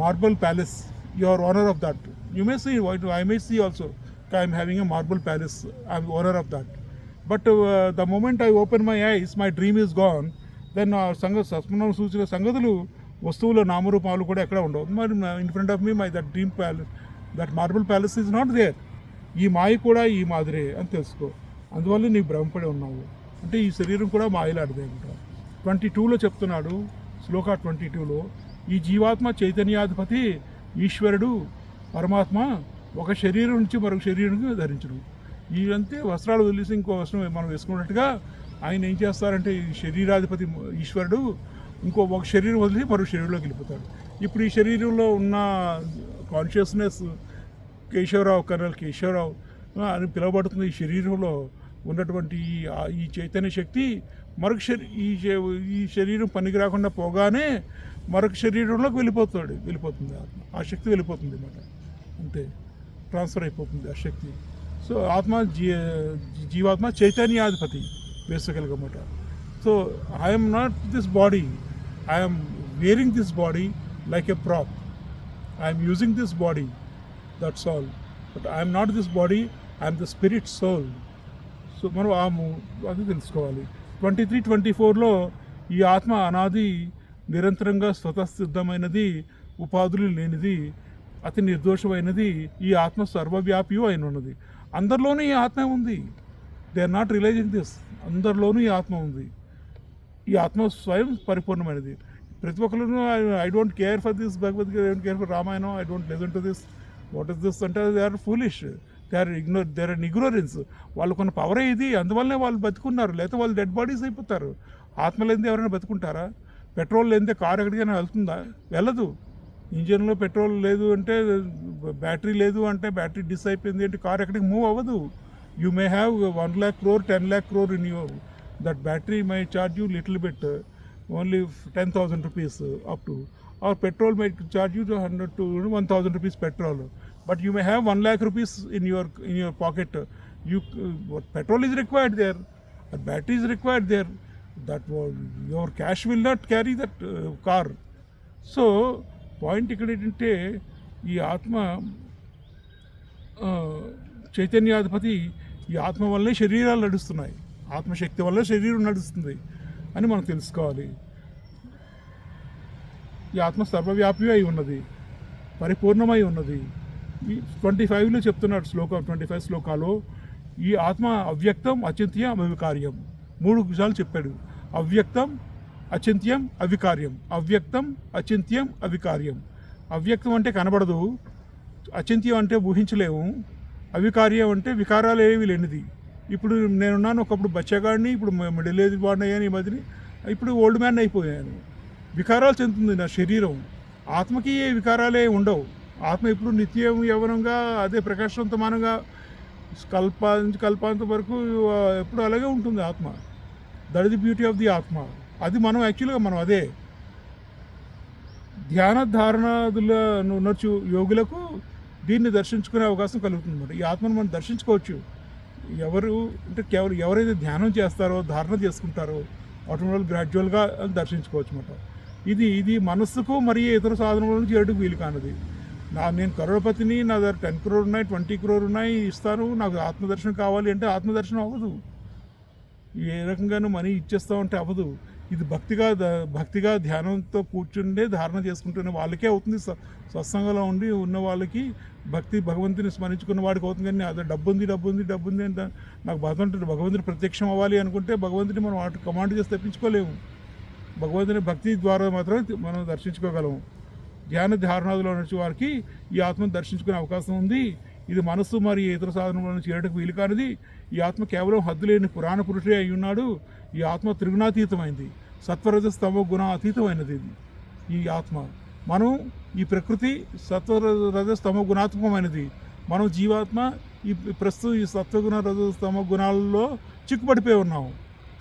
marble palace, you are owner of that. You may see, I may see also, I am having a marble palace, I am owner of that. But the moment I open my eyes, my dream is gone. Then సస్మనం సూచిన సంగతులు, వస్తువుల నామరూపాలు కూడా ఎక్కడ ఉండవు. మరి in front of me that dream palace, that marble palace is not there. ఈ మాయ కూడా ఈ మాదిరే అని తెలుసుకో. అందువల్ల నీవు భ్రమపడి ఉన్నావు. అంటే ఈ శరీరం కూడా మాయలాడిదే అంట. 22లో చెప్తున్నాడు, శ్లోక 22లో, ఈ జీవాత్మ చైతన్యాధిపతి ఈశ్వరుడు పరమాత్మ ఒక శరీరం నుంచి మరొక శరీరం ధరించడు. ఇదంతే వస్త్రాలు వదిలేసి ఇంకో వస్త్రం మనం వేసుకున్నట్టుగా ఆయన ఏం చేస్తారంటే ఈ శరీరాధిపతి ఈశ్వరుడు ఒక శరీరం వదిలేసి మరొక శరీరంలోకి వెళ్ళిపోతాడు. ఇప్పుడు ఈ శరీరంలో ఉన్న కాన్షియస్నెస్ కేశవరావు, కర్నల్ కేశవరావు అని పిలువబడుతున్న ఈ శరీరంలో ఉన్నటువంటి ఈ చైతన్య శక్తి మరొక ఈ శరీరం పనికి రాకుండా పోగానే మరొక శరీరంలోకి వెళ్ళిపోతుంది ఆత్మ. ఆ శక్తి వెళ్ళిపోతుంది అన్నమాట, అంతే ట్రాన్స్ఫర్ అయిపోతుంది ఆ శక్తి. సో ఆత్మ జీవాత్మ చైతన్యాధిపతి బేసికల్గా అన్నమాట. So I'm not this body, I'm wearing this body like a prop, I'm using this body, that's all. But I'm not this body, I'm the spirit soul. So మనం అది తెలుసుకోవాలి. 23-24లో ఈ ఆత్మ అనాది, నిరంతరంగా స్వతసిద్ధమైనది, ఉపాధులు లేనిది, అతి నిర్దోషమైనది. ఈ ఆత్మ సర్వవ్యాపి అయిన ఉన్నది. అందరిలోనూ ఈ ఆత్మ ఉంది. They are not realising this. అందరిలోనూ ఈ ఆత్మ ఉంది. ఈ ఆత్మ స్వయం పరిపూర్ణమైనది. ప్రతి ఒక్కరు I don't care for this Bhagavad Gita, I don't care for Ramayanam, I don't listen to this, what is this అంటే they are foolish, they are ignorance. వాళ్ళు కొన్ని పవరే ఇది, అందువల్లనే వాళ్ళు బతుకున్నారు. లేకపోతే వాళ్ళు డెడ్ బాడీస్ అయిపోతారు. ఆత్మ లేనిదే ఎవరైనా బతుకుంటారా? పెట్రోల్ లేనిదే కారు ఎక్కడికైనా వెళ్తుందా? వెళ్ళదు. ఇంజన్లో పెట్రోల్ లేదు అంటే, బ్యాటరీ లేదు అంటే, బ్యాటరీ డిస్ అయిపోయింది అంటే కారు ఎక్కడికి మూవ్ అవ్వదు. You may have 1 lakh crore, 10 lakh crore in your, that battery may charge you little bit, only 10,000 rupees up to, or petrol may charge you to 100 to 1,000 rupees petrol, but you may have 1 lakh rupees in your pocket. Petrol is required there, or battery is required there, that your cash will not carry that car. So point ఇక్కడ ఏంటంటే ఈ ఆత్మ చైతన్యాధిపతి, ఈ ఆత్మ వల్లే శరీరాలు నడుస్తున్నాయి, ఆత్మశక్తి వల్ల శరీరం నడుస్తుంది అని మనం తెలుసుకోవాలి. ఈ ఆత్మ సర్వవ్యాపి అయి ఉన్నది, పరిపూర్ణమై ఉన్నది. ఈ 25లో చెప్తున్నాడు 25 శ్లోకాలు ఈ ఆత్మ అవ్యక్తం, అచింత్యం, అవికార్యం 3 విషయాలు చెప్పాడు. అవ్యక్తం, అచింత్యం, అవికార్యం. అవ్యక్తం, అచింత్యం, అవికార్యం. అవ్యక్తం అంటే కనబడదు, అచింత్యం అంటే ఊహించలేము, అవికార్యం అంటే వికారాలు ఏవి లేనిది. ఇప్పుడు నేనున్నాను, ఒకప్పుడు బచ్చగాడిని, ఇప్పుడు మిడిల్ ఏజ్ వాడిని అయ్యాను, ఈ మధ్యని ఇప్పుడు ఓల్డ్ మ్యాన్ అయిపోయాను. వికారాలు చెందుతుంది నా శరీరం. ఆత్మకి ఏ వికారాలే ఉండవు. ఆత్మ ఇప్పుడు నిత్యం యవ్వనంగా, అదే ప్రకాశవంతమానంగా కల్పాంత వరకు ఎప్పుడు అలాగే ఉంటుంది ఆత్మ. That is the beauty of the ఆత్మ. అది మనం యాక్చువల్గా మనం అదే ధ్యాన ధారణాదుల నచ్చు యోగులకు దీన్ని దర్శించుకునే అవకాశం కలుగుతుంది అన్నమాట. ఈ ఆత్మను మనం దర్శించుకోవచ్చు. ఎవరు అంటే కేవలం ఎవరైతే ధ్యానం చేస్తారో, ధారణ చేసుకుంటారో ఆటోమేటిక్ గ్రాడ్యువల్గా దర్శించుకోవచ్చు అన్నమాట. ఇది మనస్సుకు మరియు ఇతర సాధనలను చేయడానికి వీలు కానిది. నేను కరోడపతిని, నా దగ్గర 10 crore ఉన్నాయి, 20 crore ఉన్నాయి, ఇస్తాను, నాకు ఆత్మదర్శనం కావాలి అంటే ఆత్మదర్శనం అవ్వదు. ఏ రకంగానూ మనీ ఇచ్చేస్తామంటే అవ్వదు. ఇది భక్తిగా ధ్యానంతో కూర్చుండే ధారణ చేసుకుంటున్న వాళ్ళకే అవుతుంది. సత్సంగంలో ఉన్న వాళ్ళకి భగవంతుని స్మరించుకున్న వాడికి అవుతుంది. కానీ అదే డబ్బు ఉంది అంటే నాకు భగవంతుని ప్రత్యక్షం అవ్వాలి అనుకుంటే భగవంతుని మనం వాటి కమాండ్ చేసి తెప్పించుకోలేము. భగవంతుని భక్తి ద్వారా మాత్రమే మనం దర్శించుకోగలము. ధ్యాన ధారణాదులో నుంచి వారికి ఈ ఆత్మను దర్శించుకునే అవకాశం ఉంది. ఇది మనస్సు మరియు ఇతర సాధనలను చేయడానికి వీలు కానిది. ఈ ఆత్మ కేవలం హద్దులేని పురాణ పురుషే అయి ఉన్నాడు. ఈ ఆత్మ త్రిగుణాతీతమైంది, సత్వరజస్తమో గుణ అతీతమైనది. ఇది ఈ ఆత్మ. మనం ఈ ప్రకృతి సత్వరజస్తమో గుణాత్మకమైనది. మనం జీవాత్మ ఈ ప్రస్తుతం ఈ సత్వగుణ రజస్తమో గుణాలలో చిక్కుపడిపోయి ఉన్నాము.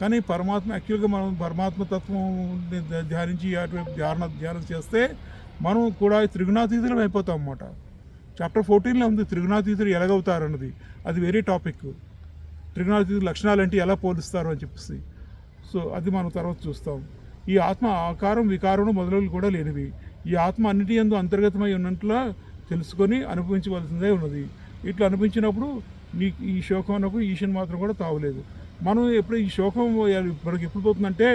కానీ పరమాత్మ యాక్చువల్గా మనం పరమాత్మ తత్వం ధ్యానించి అటువైపు ధ్యానం చేస్తే మనం కూడా త్రిగుణాతీతులం అయిపోతాం అన్నమాట. చాప్టర్ 14లో ఉంది త్రిగుణాతీతులు ఎలాగవుతారన్నది. అది వేరే టాపిక్. త్రిగుణాతీతుల లక్షణాలు అంటే ఎలా పోలుస్తారు అని చెప్పేసి. సో అది మనం తర్వాత చూస్తాం. ఈ ఆత్మ ఆకారం, వికారం మొదలగులు కూడా లేనివి. ఈ ఆత్మ అన్నిటి యందు అంతర్గతమై ఉన్నట్లా తెలుసుకొని అనుభవించవలసిందే ఉన్నది. ఇట్లా అనిపించినప్పుడు ఈ శోకమునకు ఈషన్ మాత్రం కూడా తావలేదు. మనం ఎప్పుడు ఈ శోకం మనకి ఎప్పుడు పోతుందంటే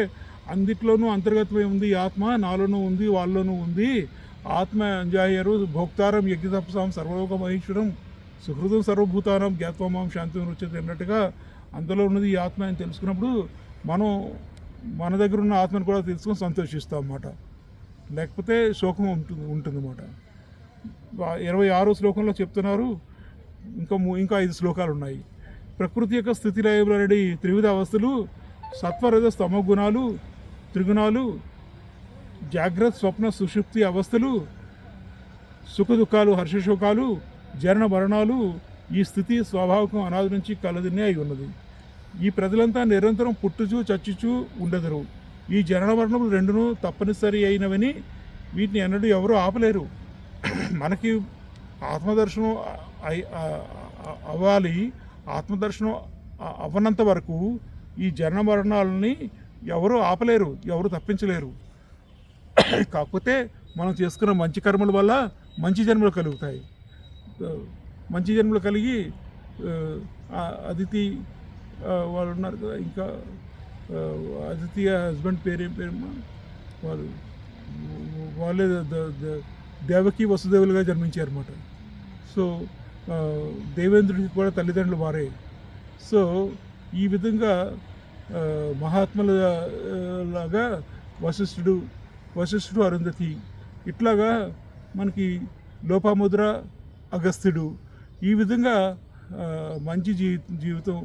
అన్నిట్లోనూ అంతర్గతమై ఉంది ఈ ఆత్మ, నాలోనూ ఉంది, వాళ్ళలోనూ ఉంది. ఆత్మ అంజాయరు భోక్తారం యజ్ఞతపసాం సర్వలోక మహేశ్వరం సుహృదం సర్వభూతానం జ్ఞాత్వమాం శాంతి వచ్చేది అన్నట్టుగా అందులో ఉన్నది ఈ ఆత్మ అని తెలుసుకున్నప్పుడు మనం మన దగ్గర ఉన్న ఆత్మను కూడా తెలుసుకొని సంతోషిస్తాం అన్నమాట. లేకపోతే శోకం ఉంటుందన్నమాట. 26వ శ్లోకంలో చెప్తున్నారు, ఇంకా 5 శ్లోకాలు ఉన్నాయి. ప్రకృతి యొక్క స్థితి లయములు అనేది త్రివిధ అవస్థలు, సత్వరజ స్తమ గుణాలు, త్రిగుణాలు, జాగ్రత్త స్వప్న సుషుప్తి అవస్థలు, సుఖ దుఃఖాలు, హర్షశోకాలు, జనన మరణాలు, ఈ స్థితి స్వాభావికం అనాది నుంచి కలదినే అయి ఉన్నది. ఈ ప్రజలంతా నిరంతరం పుట్టుచూ చచ్చుచూ ఉండెదరు. ఈ జనన మరణములు రెండును తప్పనిసరి అయినవని వీటిని ఎన్నడూ ఎవరూ ఆపలేరు. మనకి ఆత్మదర్శనం అవ్వాలి. ఆత్మదర్శనం అవ్వనంత వరకు ఈ జనన మరణాలని ఎవరు ఆపలేరు, ఎవరు తప్పించలేరు. కాకపోతే మనం చేసుకున్న మంచి కర్మల వల్ల మంచి జన్మలు కలుగుతాయి. మంచి జన్మలు కలిగి అదితి వాళ్ళు ఉన్నారు కదా, ఇంకా అదితి హస్బెండ్ పేరేం పేరమ్మా, వాళ్ళే దేవకి వసుదేవులుగా జన్మించారన్నమాట. సో దేవేంద్రుడికి కూడా తల్లిదండ్రులు వారే. సో ఈ విధంగా మహాత్ముల లాగా వశిష్ఠుడు అరుంధతి, ఇట్లాగా మనకి లోపాముద్ర అగస్త్యుడు, ఈ విధంగా మంచి జీవితం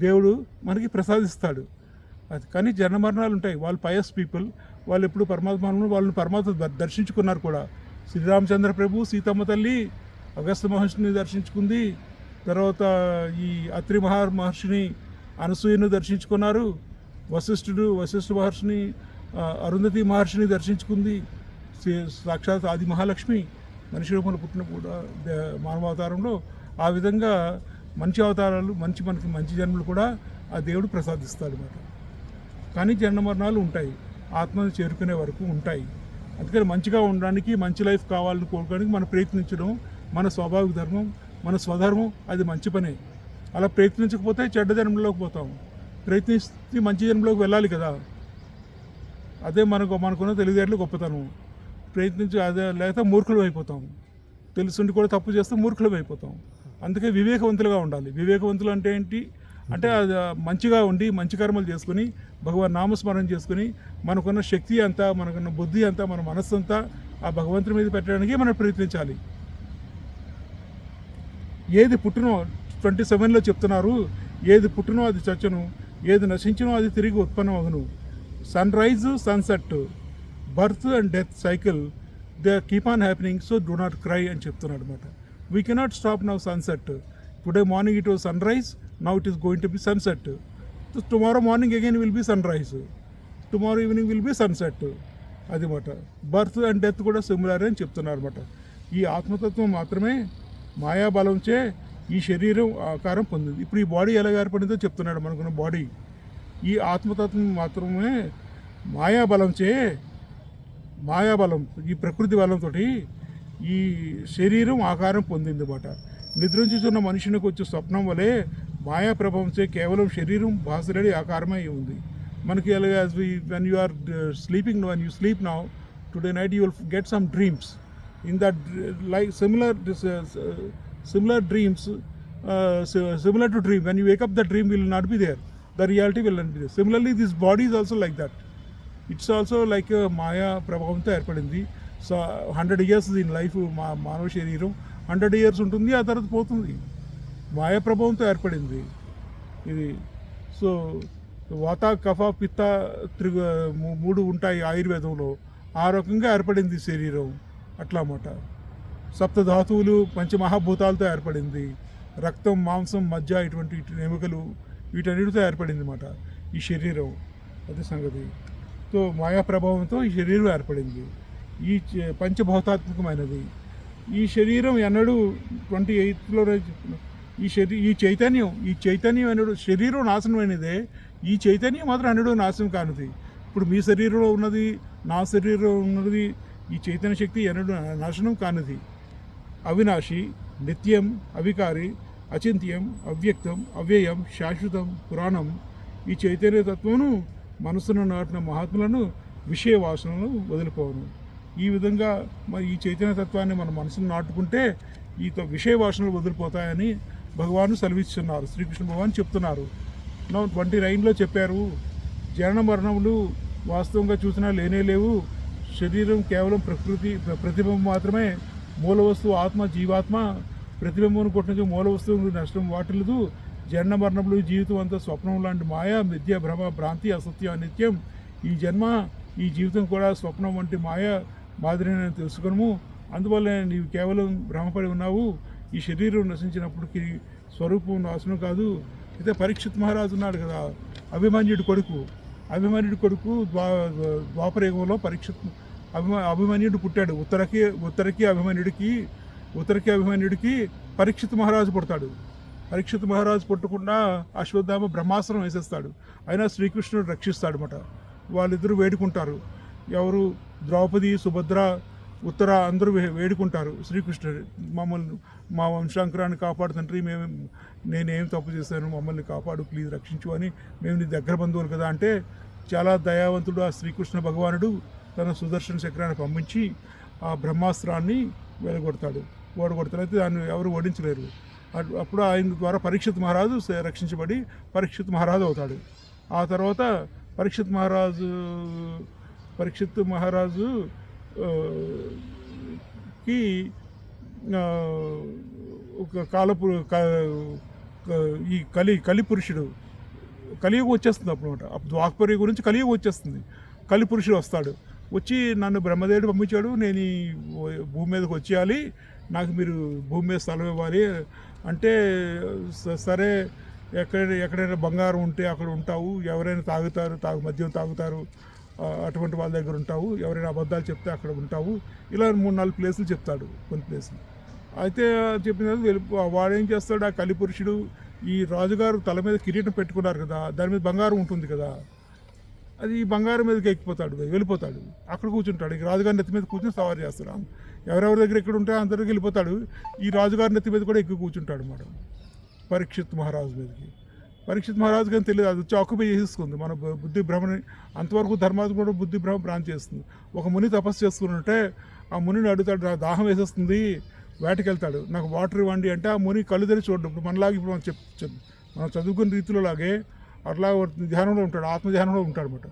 దేవుడు మనకి ప్రసాదిస్తాడు. అది కానీ జన్మ మరణాలు ఉంటాయి. వాళ్ళు పయస్ పీపుల్, వాళ్ళు ఎప్పుడు వాళ్ళని పరమాత్మ దర్శించుకున్నారు కూడా. శ్రీరామచంద్ర ప్రభు సీతమ్మ తల్లి అగస్త్య మహర్షిని దర్శించుకుంది. తర్వాత ఈ అత్రి మహర్షిని అనసూయను దర్శించుకున్నారు. వశిష్ఠ మహర్షిని అరుంధతి మహర్షిని దర్శించుకుంది. సాక్షాత్ ఆది మహాలక్ష్మి మనిషి రూపంలో పుట్టిన కూడా మానవావతారంలో. ఆ విధంగా మంచి అవతారాలు, మనకి మంచి జన్మలు కూడా ఆ దేవుడు ప్రసాదిస్తాడు అన్నమాట. కానీ జన్మ మరణాలు ఉంటాయి, ఆత్మను చేరుకునే వరకు ఉంటాయి. అందుకని మంచిగా ఉండడానికి, మంచి లైఫ్ కావాలని కోరుకోవడానికి మనం ప్రయత్నించడం మన స్వాభావిక ధర్మం, మన స్వధర్మం. అది మంచి పనే. అలా ప్రయత్నించకపోతే చెడ్డ జన్మలోకి పోతాం. ప్రయత్నిస్తే మంచి జన్మలోకి వెళ్ళాలి కదా. అదే మనకున్న తెలివితేటలు గొప్పతనం. అదే లేకపోతే మూర్ఖులం అయిపోతాం. తెలుసుండి కూడా తప్పు చేస్తే మూర్ఖులం అయిపోతాం. అందుకే వివేకవంతులుగా ఉండాలి. వివేకవంతులు అంటే ఏంటి అంటే అది మంచిగా ఉండి మంచి కర్మలు చేసుకుని భగవాన్ నామస్మరణ చేసుకుని మనకున్న శక్తి అంతా, మనకున్న బుద్ధి అంతా, మన మనస్సు అంతా ఆ భగవంతుని మీద పెట్టడానికి మనం ప్రయత్నించాలి. ఏది పుట్టునో 27లో చెప్తున్నారు, ఏది పుట్టునో అది చచ్చును, ఏది నశించునో అది తిరిగి ఉత్పన్నం అగును. Sunrise, sunset, birth and death cycle, they keep on happening, so do not cry అని చెప్తున్నాడు అనమాట. We cannot stop now sunset. Today morning it was sunrise, now it is going to be sunset. Tomorrow morning again will be sunrise, tomorrow evening will be sunset. అది మాట. Birth and death కూడా similar అని చెప్తున్నారు అనమాట. ఈ ఆత్మతత్వం మాత్రమే మాయాబలంచే ఈ శరీరం ఆకారం పొందింది. ఇప్పుడు ఈ బాడీ ఎలా ఏర్పడిందో చెప్తున్నాడు. మనకున్న బాడీ ఈ ఆత్మతత్వం మాత్రమే మాయాబలం, ఈ ప్రకృతి బలంతో ఈ శరీరం ఆకారం పొందింది అన్నమాట. నిద్రించుతున్న మనుషునికి వచ్చే స్వప్నం వలె మాయా ప్రభావంచే కేవలం శరీరం బాసురెడీ ఆకారమై ఉంది. మనకి అలాగే when you are sleeping, when you sleep now, today night you will get some dreams. In that like similar dreams, similar to dream, when you wake up the dream will not be there, the reality will not be there. Similarly this body is also like that. It's also like a maya ప్రభావంతో ఏర్పడింది. So 100 years in life మానవ శరీరం 100 years ఉంటుంది, ఆ తర్వాత పోతుంది. మాయా ప్రభావంతో ఏర్పడింది ఇది. సో వాత, కఫ, పిత్త 3 ఉంటాయి ఆయుర్వేదంలో. ఆ రకంగా ఏర్పడింది శరీరం అట్లా అన్నమాట. సప్తధాతువులు, పంచమహాభూతాలతో ఏర్పడింది. రక్తం, మాంసం, మజ్జ, ఇటువంటి ఎముకలు, వీటన్నిటితో ఏర్పడింది అన్నమాట ఈ శరీరం. అది సంగతి. సో మాయా ప్రభావంతో ఈ శరీరం ఏర్పడింది. ఈ పంచభౌతాత్మకమైనది ఈ శరీరం. ఎన్నడూ 28లో ఈ చైతన్యం ఎన్నడూ శరీరం నాశనమైనదే, ఈ చైతన్యం మాత్రం ఎన్నడూ నాశనం కానిది. ఇప్పుడు మీ శరీరంలో ఉన్నది, నా శరీరంలో ఉన్నది, ఈ చైతన్య శక్తి ఎన్నడూ నాశనం కానిది. అవినాశి, నిత్యం, అవికారి, అచింత్యం, అవ్యక్తం, అవ్యయం, శాశ్వతం, పురాణం. ఈ చైతన్య తత్వమును మనసును నాటిన మహాత్ములను విషయ వాసనను వదిలిపోవను. ఈ విధంగా మరి ఈ చైతన్య తత్వాన్ని మన మనసును నాటుకుంటే ఈ విషయ వాసనలు వదిలిపోతాయని భగవాను సెలవిస్తున్నారు. శ్రీకృష్ణ భగవాన్ చెప్తున్నారు. 29లో చెప్పారు, జనన మరణములు వాస్తవంగా చూసినా లేనే లేవు, శరీరం కేవలం ప్రకృతి ప్రతిబింబం మాత్రమే. మూల వస్తువు ఆత్మ జీవాత్మ. ప్రతిబింబం కొట్టిన మూల వస్తువు నష్టం వాటిల్లదు. జన్మ మరణములు జీవితం అంతా స్వప్నం లాంటి మాయ, మిథ్య, భ్రమ, భ్రాంతి, అసత్యం, అనిత్యం. ఈ జన్మ ఈ జీవితం కూడా స్వప్నం వంటి మాయ మాదిరి నేను తెలుసుకును. అందువల్ల నీవు కేవలం భ్రమపడి ఉన్నావు. ఈ శరీరం నశించినప్పటికీ స్వరూపం నాశనం కాదు. అయితే పరీక్షిత్ మహారాజు ఉన్నాడు కదా, అభిమన్యుడి కొడుకు ద్వాపరయుగంలో అభిమన్యుడు పుట్టాడు. ఉత్తరకి అభిమన్యుడికి పరీక్షిత్ మహారాజు పుడతాడు. పరీక్షిత్ మహారాజు పుట్టకుండా అశ్వత్థామ బ్రహ్మాస్త్రం వేసేస్తాడు. అయినా శ్రీకృష్ణుడు రక్షిస్తాడు అన్నమాట. వాళ్ళిద్దరూ వేడుకుంటారు. ఎవరు? ద్రౌపది, సుభద్ర, ఉత్తర అందరూ వేడుకుంటారు శ్రీకృష్ణుడు, మమ్మల్ని మా వంశాంకురాన్ని కాపాడు తండ్రి, నేనేం తప్పు చేశాను, మమ్మల్ని కాపాడు, ప్లీజ్ రక్షించు అని. మేము నీ దగ్గర బంధువులు కదా అంటే చాలా దయావంతుడు ఆ శ్రీకృష్ణ భగవానుడు తన సుదర్శన చక్రాన్ని పంపించి ఆ బ్రహ్మాస్త్రాన్ని ఓడగొడతాడు. దాన్ని ఎవరు ఓడించలేరు. అప్పుడు ఆయన ద్వారా పరీక్షిత్ మహారాజు రక్షించబడి పరీక్షిత్ మహారాజు అవుతాడు. ఆ తర్వాత పరీక్షిత్ మహారాజు కి ఒక ఈ కలిపురుషుడు కలియుగం వచ్చేస్తుంది అప్పుడు ద్వాపర గురించి కలియుగం వచ్చేస్తుంది. కలిపురుషుడు వస్తాడు. వచ్చి నన్ను బ్రహ్మదేవుడు పంపించాడు, నేను ఈ భూమి మీదకి వచ్చేయాలి, నాకు మీరు భూమి మీద స్థలం ఇవ్వాలి అంటే, సరే ఎక్కడైనా బంగారం ఉంటే అక్కడ ఉంటావు, ఎవరైనా మద్యం తాగుతారు అటువంటి వాళ్ళ దగ్గర ఉంటావు, ఎవరైనా అబద్ధాలు చెప్తే అక్కడ ఉంటావు, ఇలా 3-4 ప్లేసులు చెప్తాడు. కొన్ని ప్లేసులు అయితే చెప్పిన వాడేం చేస్తాడు, ఆ కలిపురుషుడు ఈ రాజుగారు తల మీద కిరీటం పెట్టుకున్నారు కదా, దాని మీద బంగారం ఉంటుంది కదా, అది బంగారం మీదకి వెళ్ళిపోతాడు. అక్కడ కూర్చుంటాడు. ఈ రాజుగారి నెత్తి మీద కూర్చొని సవారీ చేస్తాడు. ఎవరెవరి దగ్గర ఎక్కడ ఉంటే అందరికి వెళ్ళిపోతాడు. ఈ రాజుగారి నెత్తి మీద కూడా ఎక్కువ కూర్చుంటాడు అన్నమాట పరీక్షిత్ మహారాజు మీదకి. పరీక్షిత్ మహారాజు కానీ తెలియదు, అది వచ్చి ఆక్యుపై చేసేసుకుంది మన బుద్ధి భ్రమని. అంతవరకు ధర్మాది కూడా బుద్ధి భ్రాంతి చేస్తుంది. ఒక ముని తపస్సు చేస్తుంటే ఆ మునిని అడుగుతాడు, నాకు దాహం వేసేస్తుంది, వేటకెళ్తాడు, నాకు వాటర్ ఇవ్వండి అంటే ఆ ముని కళ్ళు తెరిచి చూడడం. ఇప్పుడు మనలాగా ఇప్పుడు మనం చదువుకున్న రీతిలో లాగే అట్లా ధ్యానంలో ఉంటాడు, ఆత్మధ్యానంలో ఉంటాడు అనమాట.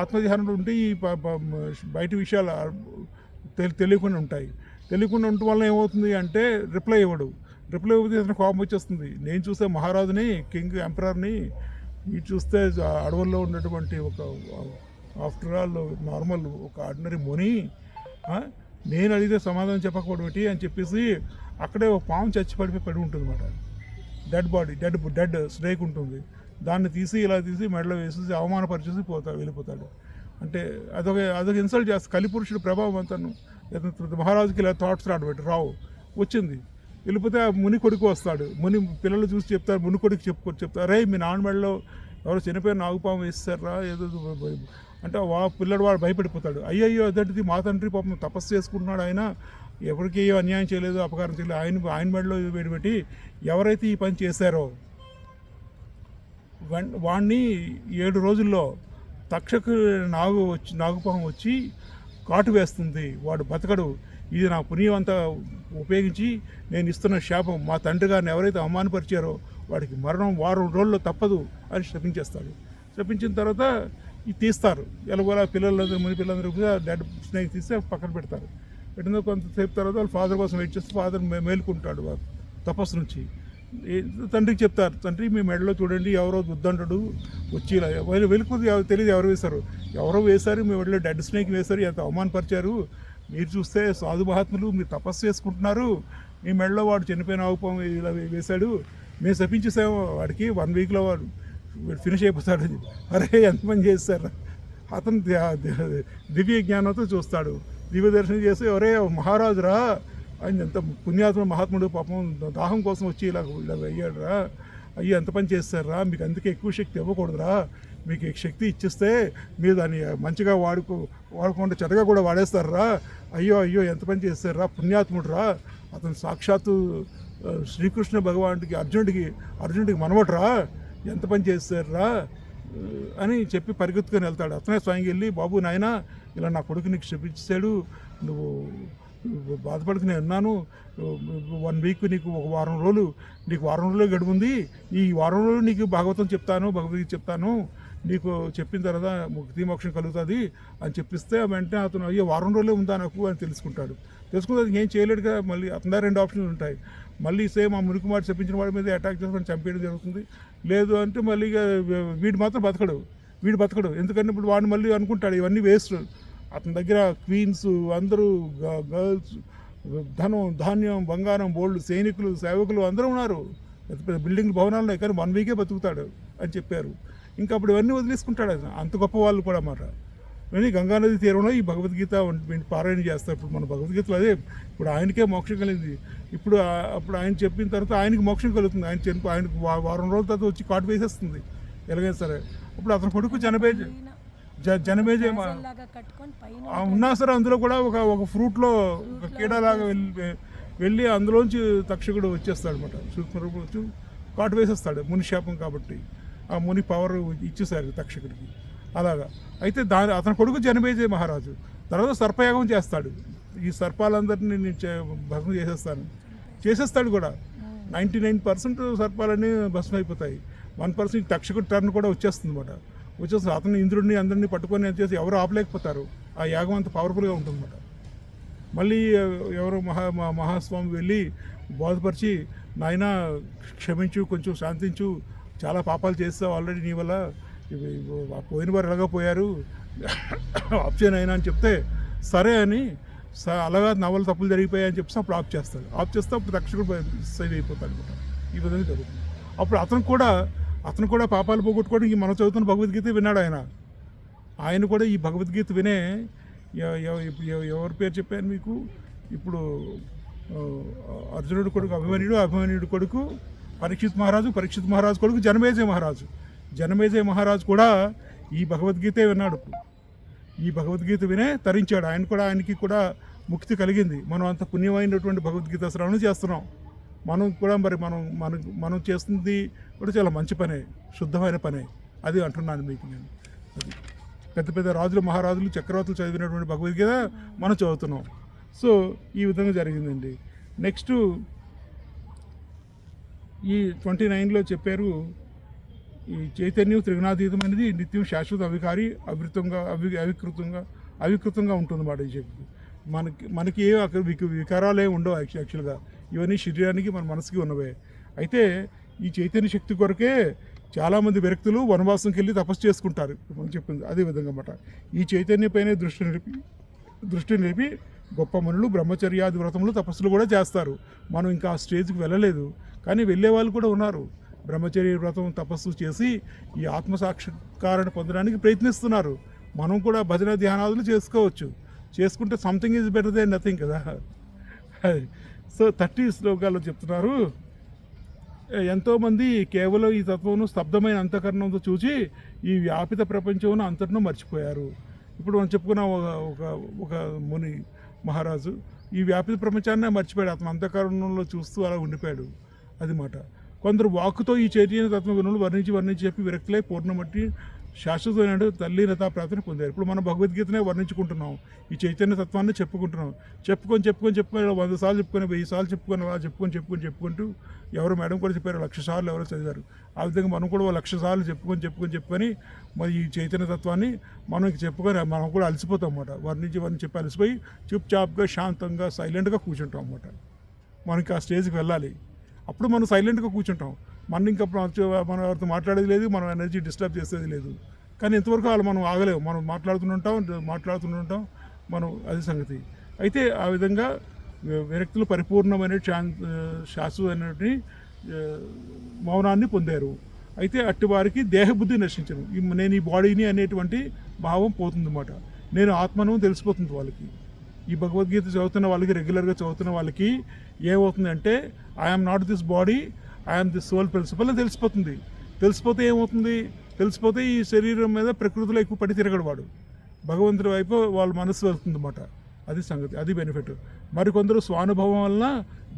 ఆత్మధ్యానంలో ఉంటే ఈ బయట విషయాలు తెలియకుండా ఉంటాయి. తెలియకుండా ఉండటం వల్ల ఏమవుతుంది అంటే రిప్లై ఇవ్వడు. రిప్లై ఇవ్వతే అతను కోపం వచ్చేస్తుంది. నేను చూస్తే మహారాజుని, కింగ్, ఎంపరర్ని, ఇది చూస్తే అడవుల్లో ఉన్నటువంటి ఒక ఆఫ్టర్ ఆల్ నార్మల్ ఒక ఆర్డినరీ ముని, నేను అడిగితే సమాధానం చెప్పకపోవడం ఏంటి అని చెప్పేసి అక్కడే ఒక పాము చచ్చి పడి ఉంటుంది అన్నమాట. డెడ్ స్నేక్ ఉంటుంది. దాన్ని ఇలా తీసి మెడలో వేసేసి అవమానపరిచేసి వెళ్ళిపోతాడు. అంటే అదొక ఇన్సల్ట్ చేస్తుంది. కలిపురుషుడు ప్రభావం అంతాను. మహారాజుకి ఇలా థాట్స్ రావు వచ్చింది. వెళ్ళిపోతే ఆ ముని కొడుకు వస్తాడు. ముని పిల్లలు చూసి చెప్తారు, ముని కొడుకు చెప్తారు, రే మీ నాన్న మెడలో ఎవరో చనిపోయిన నాగుపాము వేస్తారా ఏదో అంటే పిల్లడు వాడు భయపడిపోతాడు. అయ్యయ్యో అదంటిది మా తండ్రి పాపం తపస్సు చేసుకుంటున్నాడు, ఆయన ఎవరికి అన్యాయం చేయలేదు, అపకారం చేయలేదు, ఆయన మెడలో పెట్టి ఎవరైతే ఈ పని చేశారో వాడిని 7 రోజుల్లో తక్షకు నాగుపాము వచ్చి కాటు వేస్తుంది, వాడు బతకడు, ఇది నా పుణ్యం అంతా ఉపయోగించి నేను ఇస్తున్న శాపం, మా తండ్రి గారిని ఎవరైతే అవమానపరిచారో వాడికి మరణం 1 రోజుల్లో తప్పదు అని శపించేస్తాడు. శపించిన తర్వాత ఇది తీస్తారు. ఎలాగోలా ముని పిల్లలందరూ కూడా డెడ్ స్నేక్ తీసి పక్కన పెడతారు. పెట్టిన కొంతసేపు తర్వాత వాళ్ళ ఫాదర్ కోసం వెయిట్ చేస్తే ఫాదర్ మేలుకుంటాడు తపస్సు నుంచి. తండ్రికి చెప్తారు, తండ్రి మీ మెడలో చూడండి ఎవరో వద్దంటాడు వచ్చి ఇలా వెలుకుది తెలియదు ఎవరు వేశారు, మీ మెడలో డెడ్ స్నేక్ వేశారు, ఎంత అవమానపరిచారు, మీరు చూస్తే సాధు మహాత్ములు మీరు తపస్సు చేసుకుంటున్నారు, మీ మెడలో వాడు చనిపోయిన ఆవుపం ఇలా వేశాడు, మేము శపించేసాము, వాడికి 1 వీక్లో వాడు ఫినిష్ అయిపోతాడు. అరే ఎంత పని చేస్తారు. అతను దివ్య జ్ఞానంతో చూస్తాడు. దివ్య దర్శనం చేసి ఎవరే మహారాజురా, ఆయన ఎంత పుణ్యాత్మ మహాత్ముడు, పాపం దాహం కోసం వచ్చి ఇలా అయ్యాడురా, అయ్యో ఎంత పని చేస్తారా, మీకు అందుకే ఎక్కువ శక్తి ఇవ్వకూడదురా, మీకు శక్తి ఇచ్చిస్తే మీరు దాన్ని మంచిగా వాడుకుంటే చెడ్డగా కూడా వాడేస్తారా, అయ్యో ఎంత పని చేస్తారా, పుణ్యాత్ముడు రా, అతను సాక్షాత్తు శ్రీకృష్ణ భగవానుడికి అర్జునుడికి మనవటరా, ఎంత పని చేస్తారా అని చెప్పి పరిగెత్తుకొని వెళ్తాడు. అతనే స్వయంగా వెళ్ళి, బాబు నాయన ఇలా నా కొడుకు నీకు శపించాడు, నువ్వు బాధపడుకునే ఉన్నాను, 1 వీక్ నీకు ఒక వారం రోజులు గడువుంది, ఈ వారం రోజులు నీకు భాగవతం చెప్తాను, భగవద్గీత చెప్తాను, నీకు చెప్పిన తర్వాత ముక్తి మోక్షం కలుగుతుంది అని చెప్పిస్తే వెంటనే అతను అయ్యో వారం రోజులే ఉందా నాకు అని తెలుసుకుంటాడు. తెలుసుకుంటే అది ఏం చేయలేడు కదా. మళ్ళీ అతని 2 ఆప్షన్లు ఉంటాయి. మళ్ళీ సేమ్ ఆ మురికి చెప్పించిన వాడి మీద అటాక్ చేసుకొని చంపేయడం జరుగుతుంది. లేదు అంటే మళ్ళీ వీడు మాత్రం బతకడు. ఎందుకంటే ఇప్పుడు వాడిని మళ్ళీ అనుకుంటాడు ఇవన్నీ వేస్ట్. అతని దగ్గర క్వీన్స్ అందరూ గర్ల్స్, ధనం, ధాన్యం, బంగారం, బోల్డ్, సైనికులు, సేవకులు అందరూ ఉన్నారు. పెద్ద పెద్ద బిల్డింగ్లు, భవనాలు ఉన్నాయి. కానీ 1 వీకే బతుకుతాడు అని చెప్పారు. ఇంకా అప్పుడు ఇవన్నీ వదిలేసుకుంటాడు. అంత గొప్ప వాళ్ళు కూడా అన్నమాట. కానీ గంగానది తీరంలో ఈ భగవద్గీత పారాయణ చేస్తారు. ఇప్పుడు మన భగవద్గీతలో అదే ఇప్పుడు ఆయనకే మోక్షం కలిగింది. అప్పుడు ఆయన చెప్పిన తర్వాత ఆయనకి మోక్షం కలుగుతుంది. ఆయనకు వారం రోజుల తర్వాత వచ్చి కాటు వేసేస్తుంది ఎలాగైనా సరే. అప్పుడు అతని కొడుకు జనమేజయ ఉన్నా సరే అందులో కూడా ఒక ఫ్రూట్లో ఒక కీడలాగా వెళ్ళి అందులోంచి తక్షకుడు వచ్చేస్తాడు అనమాట. సూక్ష్మరూపం వచ్చి కాటు వేసేస్తాడు. ముని శాపం కాబట్టి ఆ ముని పవర్ ఇచ్చేసారు తక్షకుడికి. అలాగా అయితే అతని కొడుకు జనమేజయ మహారాజు తర్వాత సర్పయాగం చేస్తాడు. ఈ సర్పాలందరినీ నేను భస్మం చేసేస్తాడు కూడా. 99% సర్పాలన్నీ భస్మం అయిపోతాయి. 1% తక్షకుడి టర్న్ కూడా వచ్చేస్తుంది అనమాట. వచ్చేసి అతను ఇంద్రుడిని అందరినీ పట్టుకొని చేసి ఎవరు ఆపలేకపోతారు. ఆ యాగం అంత పవర్ఫుల్గా ఉంటుందన్నమాట. మళ్ళీ ఎవరో మహాస్వామి వెళ్ళి బోధపరిచి, నాయన క్షమించు, కొంచెం శాంతించు, చాలా పాపాలు చేస్తావు ఆల్రెడీ నీ వల్ల, పోయిన వారు ఎలాగో పోయారు, ఆప్షన్ అయినా అని చెప్తే సరే అని అలాగా నవల తప్పులు జరిగిపోయాయని చెప్పి అప్పుడు ఆఫ్ చేస్తాడు. ఆఫ్ చేస్తే అప్పుడు తక్షకుడు సైడ్ అయిపోతాడు అనమాట. ఈ విధంగా జరుగుతుంది. అప్పుడు అతను కూడా పాపాలు పోగొట్టుకోవడానికి మనం చదువుతున్న భగవద్గీత విన్నాడు. ఆయన కూడా ఈ భగవద్గీత వినే ఎవరి పేరు చెప్పాను మీకు, ఇప్పుడు అర్జునుడి కొడుకు అభిమన్యుడి కొడుకు పరీక్షిత్ మహారాజు కొడుకు జనమేజయ మహారాజు కూడా ఈ భగవద్గీతే విన్నాడు. ఈ భగవద్గీత వినే తరించాడు. ఆయనకి కూడా ముక్తి కలిగింది. మనం అంత పుణ్యమైనటువంటి భగవద్గీత శ్రవణం చేస్తున్నాం. మనం కూడా మరి మనం చేస్తుంది కూడా చాలా మంచి పనే, శుద్ధమైన పనే. అది అంటున్నాను మీకు నేను. అది పెద్ద పెద్ద రాజులు, మహారాజులు, చక్రవర్తులు చదివినటువంటి భగవద్గీత మనం చదువుతున్నాం. సో ఈ విధంగా జరిగిందండి. నెక్స్ట్ ఈ 29లో చెప్పారు, ఈ చైతన్యం త్రిగుణాతీతమైనది, నిత్యం శాశ్వత అవికృతంగా ఉంటుందన్నమాట. ఈ చెప్పి మనకి ఏ వికారాలు ఏమి ఉండవు యాక్చువల్గా. ఇవన్నీ శరీరానికి మన మనసుకి ఉన్నవే. అయితే ఈ చైతన్య శక్తి కొరకే చాలామంది వ్యక్తులు వనవాసంకి వెళ్ళి తపస్సు చేసుకుంటారు. మనం చెప్పింది అదే విధంగా అన్నమాట. ఈ చైతన్యపైనే దృష్టి నిలిపి గొప్ప మనులు బ్రహ్మచర్యాది వ్రతములు, తపస్సులు కూడా చేస్తారు. మనం ఇంకా ఆ స్టేజ్కి వెళ్ళలేదు, కానీ వెళ్ళే వాళ్ళు కూడా ఉన్నారు. బ్రహ్మచర్య వ్రతం, తపస్సు చేసి ఈ ఆత్మసాక్షాత్కారణ పొందడానికి ప్రయత్నిస్తున్నారు. మనం కూడా భజన ధ్యానాదులు చేసుకుంటే something is better than nothing కదా. సో 30 శ్లోకాల్లో చెప్తున్నారు, ఎంతోమంది కేవలం ఈ తత్వమును స్తబ్దమైన అంతఃకరణంతో చూచి ఈ వ్యాపిత ప్రపంచమును అంతటినూ మర్చిపోయారు. ఇప్పుడు మనం చెప్పుకున్న ఒక ముని మహారాజు ఈ వ్యాపిత ప్రపంచాన్నే మర్చిపోయాడు. అతను అంతఃకరణంలో చూస్తూ అలా ఉండిపోయాడు. అది మాట. కొందరు వాక్కుతో ఈ చైతన్య తత్వ గుణములు వర్ణించి చెప్పి విరక్తులై పూర్ణమట్టి శాశ్వతమైన తల్లీనతా ప్రాప్తిని పొందారు. ఇప్పుడు మనం భగవద్గీతనే వర్ణించుకుంటున్నాం, ఈ చైతన్య తత్వాన్ని చెప్పుకుంటున్నాం. చెప్పుకొని 100 సార్లు చెప్పుకొని 1000 సార్లు చెప్పుకుంటూ ఎవరు మేడం కూడా చెప్పారు 1,00,000 సార్లు ఎవరో చదివారు. ఆ విధంగా మనం కూడా 1,00,000 సార్లు చెప్పుకొని మరి ఈ చైతన్య తత్వాన్ని మనం కూడా అలసిపోతాం అన్నమాట. వర్ణించి చెప్పి అలసిపోయి చుప్చాప్గా, శాంతంగా, సైలెంట్గా కూర్చుంటాం అన్నమాట. మనకి ఆ స్టేజ్కి వెళ్ళాలి. అప్పుడు మనం సైలెంట్గా కూర్చుంటాం. మనం ఇంకా మనం ఎవరితో మాట్లాడేది లేదు, మనం ఎనర్జీ డిస్టర్బ్ చేసేది లేదు. కానీ ఇంతవరకు వాళ్ళు మనం ఆగలేము. మనం మాట్లాడుతుంటాం మనం, అది సంగతి. అయితే ఆ విధంగా వ్యక్తులు పరిపూర్ణమైన శాశ్వతమైనటువంటి మౌనాన్ని పొందారు. అయితే అట్టి వారికి దేహబుద్ధి నశించను. నేను ఈ బాడీని అనేటువంటి భావం పోతుందన్నమాట. నేను ఆత్మను తెలిసిపోతుంది వాళ్ళకి. ఈ భగవద్గీత చదువుతున్న వాళ్ళకి, రెగ్యులర్గా చదువుతున్న వాళ్ళకి ఏమవుతుందంటే I'm not this body, I'm this soul principle అని తెలిసిపోతే ఏమవుతుంది? తెలిసిపోతే ఈ శరీరం మీద ప్రకృతిలో ఎక్కువ పడి తిరగడు వాడు. భగవంతుడి వైపు వాళ్ళ మనసు వెళ్తుంది అన్నమాట. అది సంగతి, అది బెనిఫిట్. మరికొందరు స్వానుభవం వలన,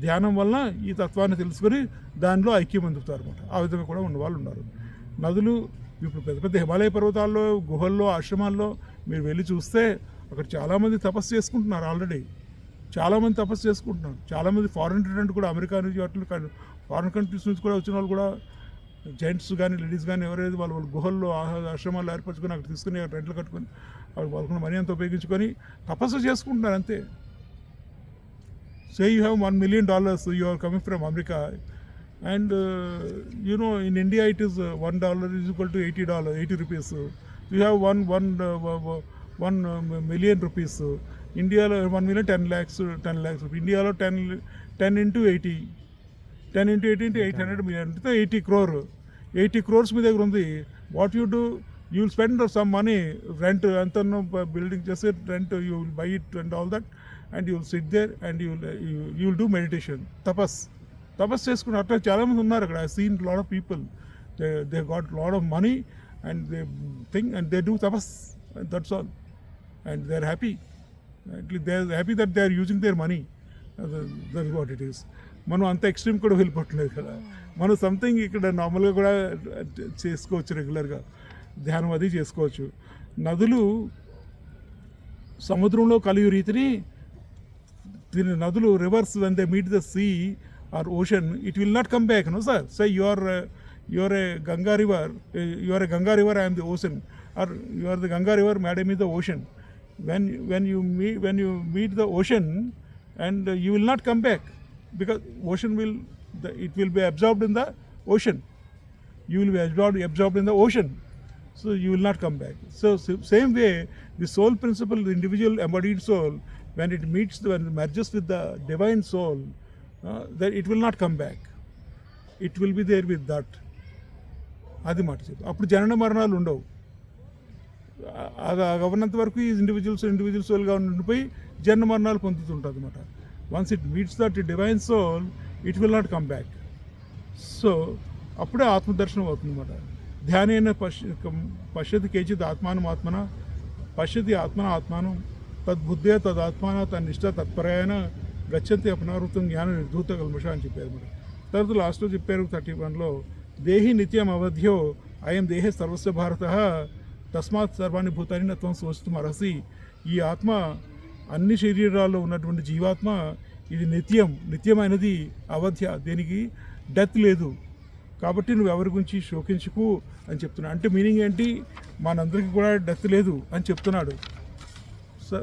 ధ్యానం వలన ఈ తత్వాన్ని తెలుసుకొని దానిలో ఐక్యం అందుతారు అన్నమాట. ఆ విధంగా కూడా ఉన్న వాళ్ళు ఉన్నారు. నదులు ఇప్పుడు పెద్ద పెద్ద హిమాలయ పర్వతాల్లో, గుహల్లో, ఆశ్రమాల్లో మీరు వెళ్ళి చూస్తే అక్కడ చాలామంది తపస్సు చేసుకుంటున్నారు. ఆల్రెడీ చాలామంది తపస్సు చేసుకుంటున్నారు. చాలామంది ఫారిన్ రిటర్న్ కూడా, అమెరికా నుంచి ఫారిన్ కంట్రీస్ నుంచి కూడా వచ్చిన వాళ్ళు కూడా జెంట్స్ కానీ లేడీస్ కానీ ఎవరైతే వాళ్ళు గుహల్లో ఆశ్రమాలు ఏర్పరచుకొని అక్కడ తీసుకుని రెంట్లు కట్టుకొని వాళ్ళకున్న మనీ అంతా ఉపయోగించుకొని తపస్సు చేసుకుంటున్నారు అంతే. Say you have $1 million, you are coming from America, and in India it is $1 is equal to $80, 80 rupees. You have one million rupees. India 1 million 10 lakhs. India 10 into 80 into 800 million. 80 crore. 80 crores మీ దగ్గర ఉంది. What you do? You will spend some money, rent, అంతను building చేసి rent, you will buy it and all that, and you will sit there and you will do meditation, tapas చేసుకుని అట్లా చాలామంది ఉన్నారు అక్కడ. I seen lot of people, they got lot of money and they think and they do tapas, and that's all, and they are happy. They are happy that they are using their money. That is what it is. మనం అంత extreme కూడా వెళ్ళిపోవట్లేదు కదా. మనం something ఇక్కడ నార్మల్గా కూడా చేసుకోవచ్చు, రెగ్యులర్గా ధ్యానం అది చేసుకోవచ్చు. నదులు సముద్రంలో కలియు రీతిని దీని నదులు reverse when they meet the sea or ocean, it will not come back. No sir, say you are a Ganga river, I am the ocean, or you are the Ganga river, madam is the ocean. When you meet the ocean, and you will not come back, because ocean it will be absorbed in the ocean. You will be absorbed in the ocean, so you will not come back. So same way, the soul principle, the individual embodied soul, when it merges with the divine soul, that it will not come back. It will be there with that. అది మాట చెప్పు. అప్పుడు జనన మరణాలు ఉండవు. ఉన్నంత వరకు ఈ ఇండివిజువల్ సోల్గా ఉండిపోయి జన్మ మరణాలు పొందుతుంటుంది అనమాట. Once it meets that divine soul, it will not come back. So అప్పుడే ఆత్మదర్శనం అవుతుంది అనమాట. ధ్యానేన పశ్యతి కేచిత్ ఆత్మానం పశ్యతి ఆత్మానం తద్బుద్ధే తదాత్మాన తన్నిష్ట తత్పరాయణ గచ్చంతి అపనావృతం జ్ఞాన నిర్ధూత కల్మష అని చెప్పారు మరి. తర్వాత లాస్ట్లో చెప్పారు 31లో, దేహి నిత్యం అవధ్యో అయం దేహే సర్వస్వ భారత తస్మాత్ సర్వాణి భూతాన్ని నత్వం సోచితం అర్హసి. ఈ ఆత్మ అన్ని శరీరాల్లో ఉన్నటువంటి జీవాత్మ ఇది నిత్యమైనది, అవధ్య, దీనికి డెత్ లేదు, కాబట్టి నువ్వు ఎవరి గురించి శోకించుకు అని చెప్తున్నాడు. అంటే మీనింగ్ ఏంటి? మనందరికీ కూడా డెత్ లేదు అని చెప్తున్నాడు. సో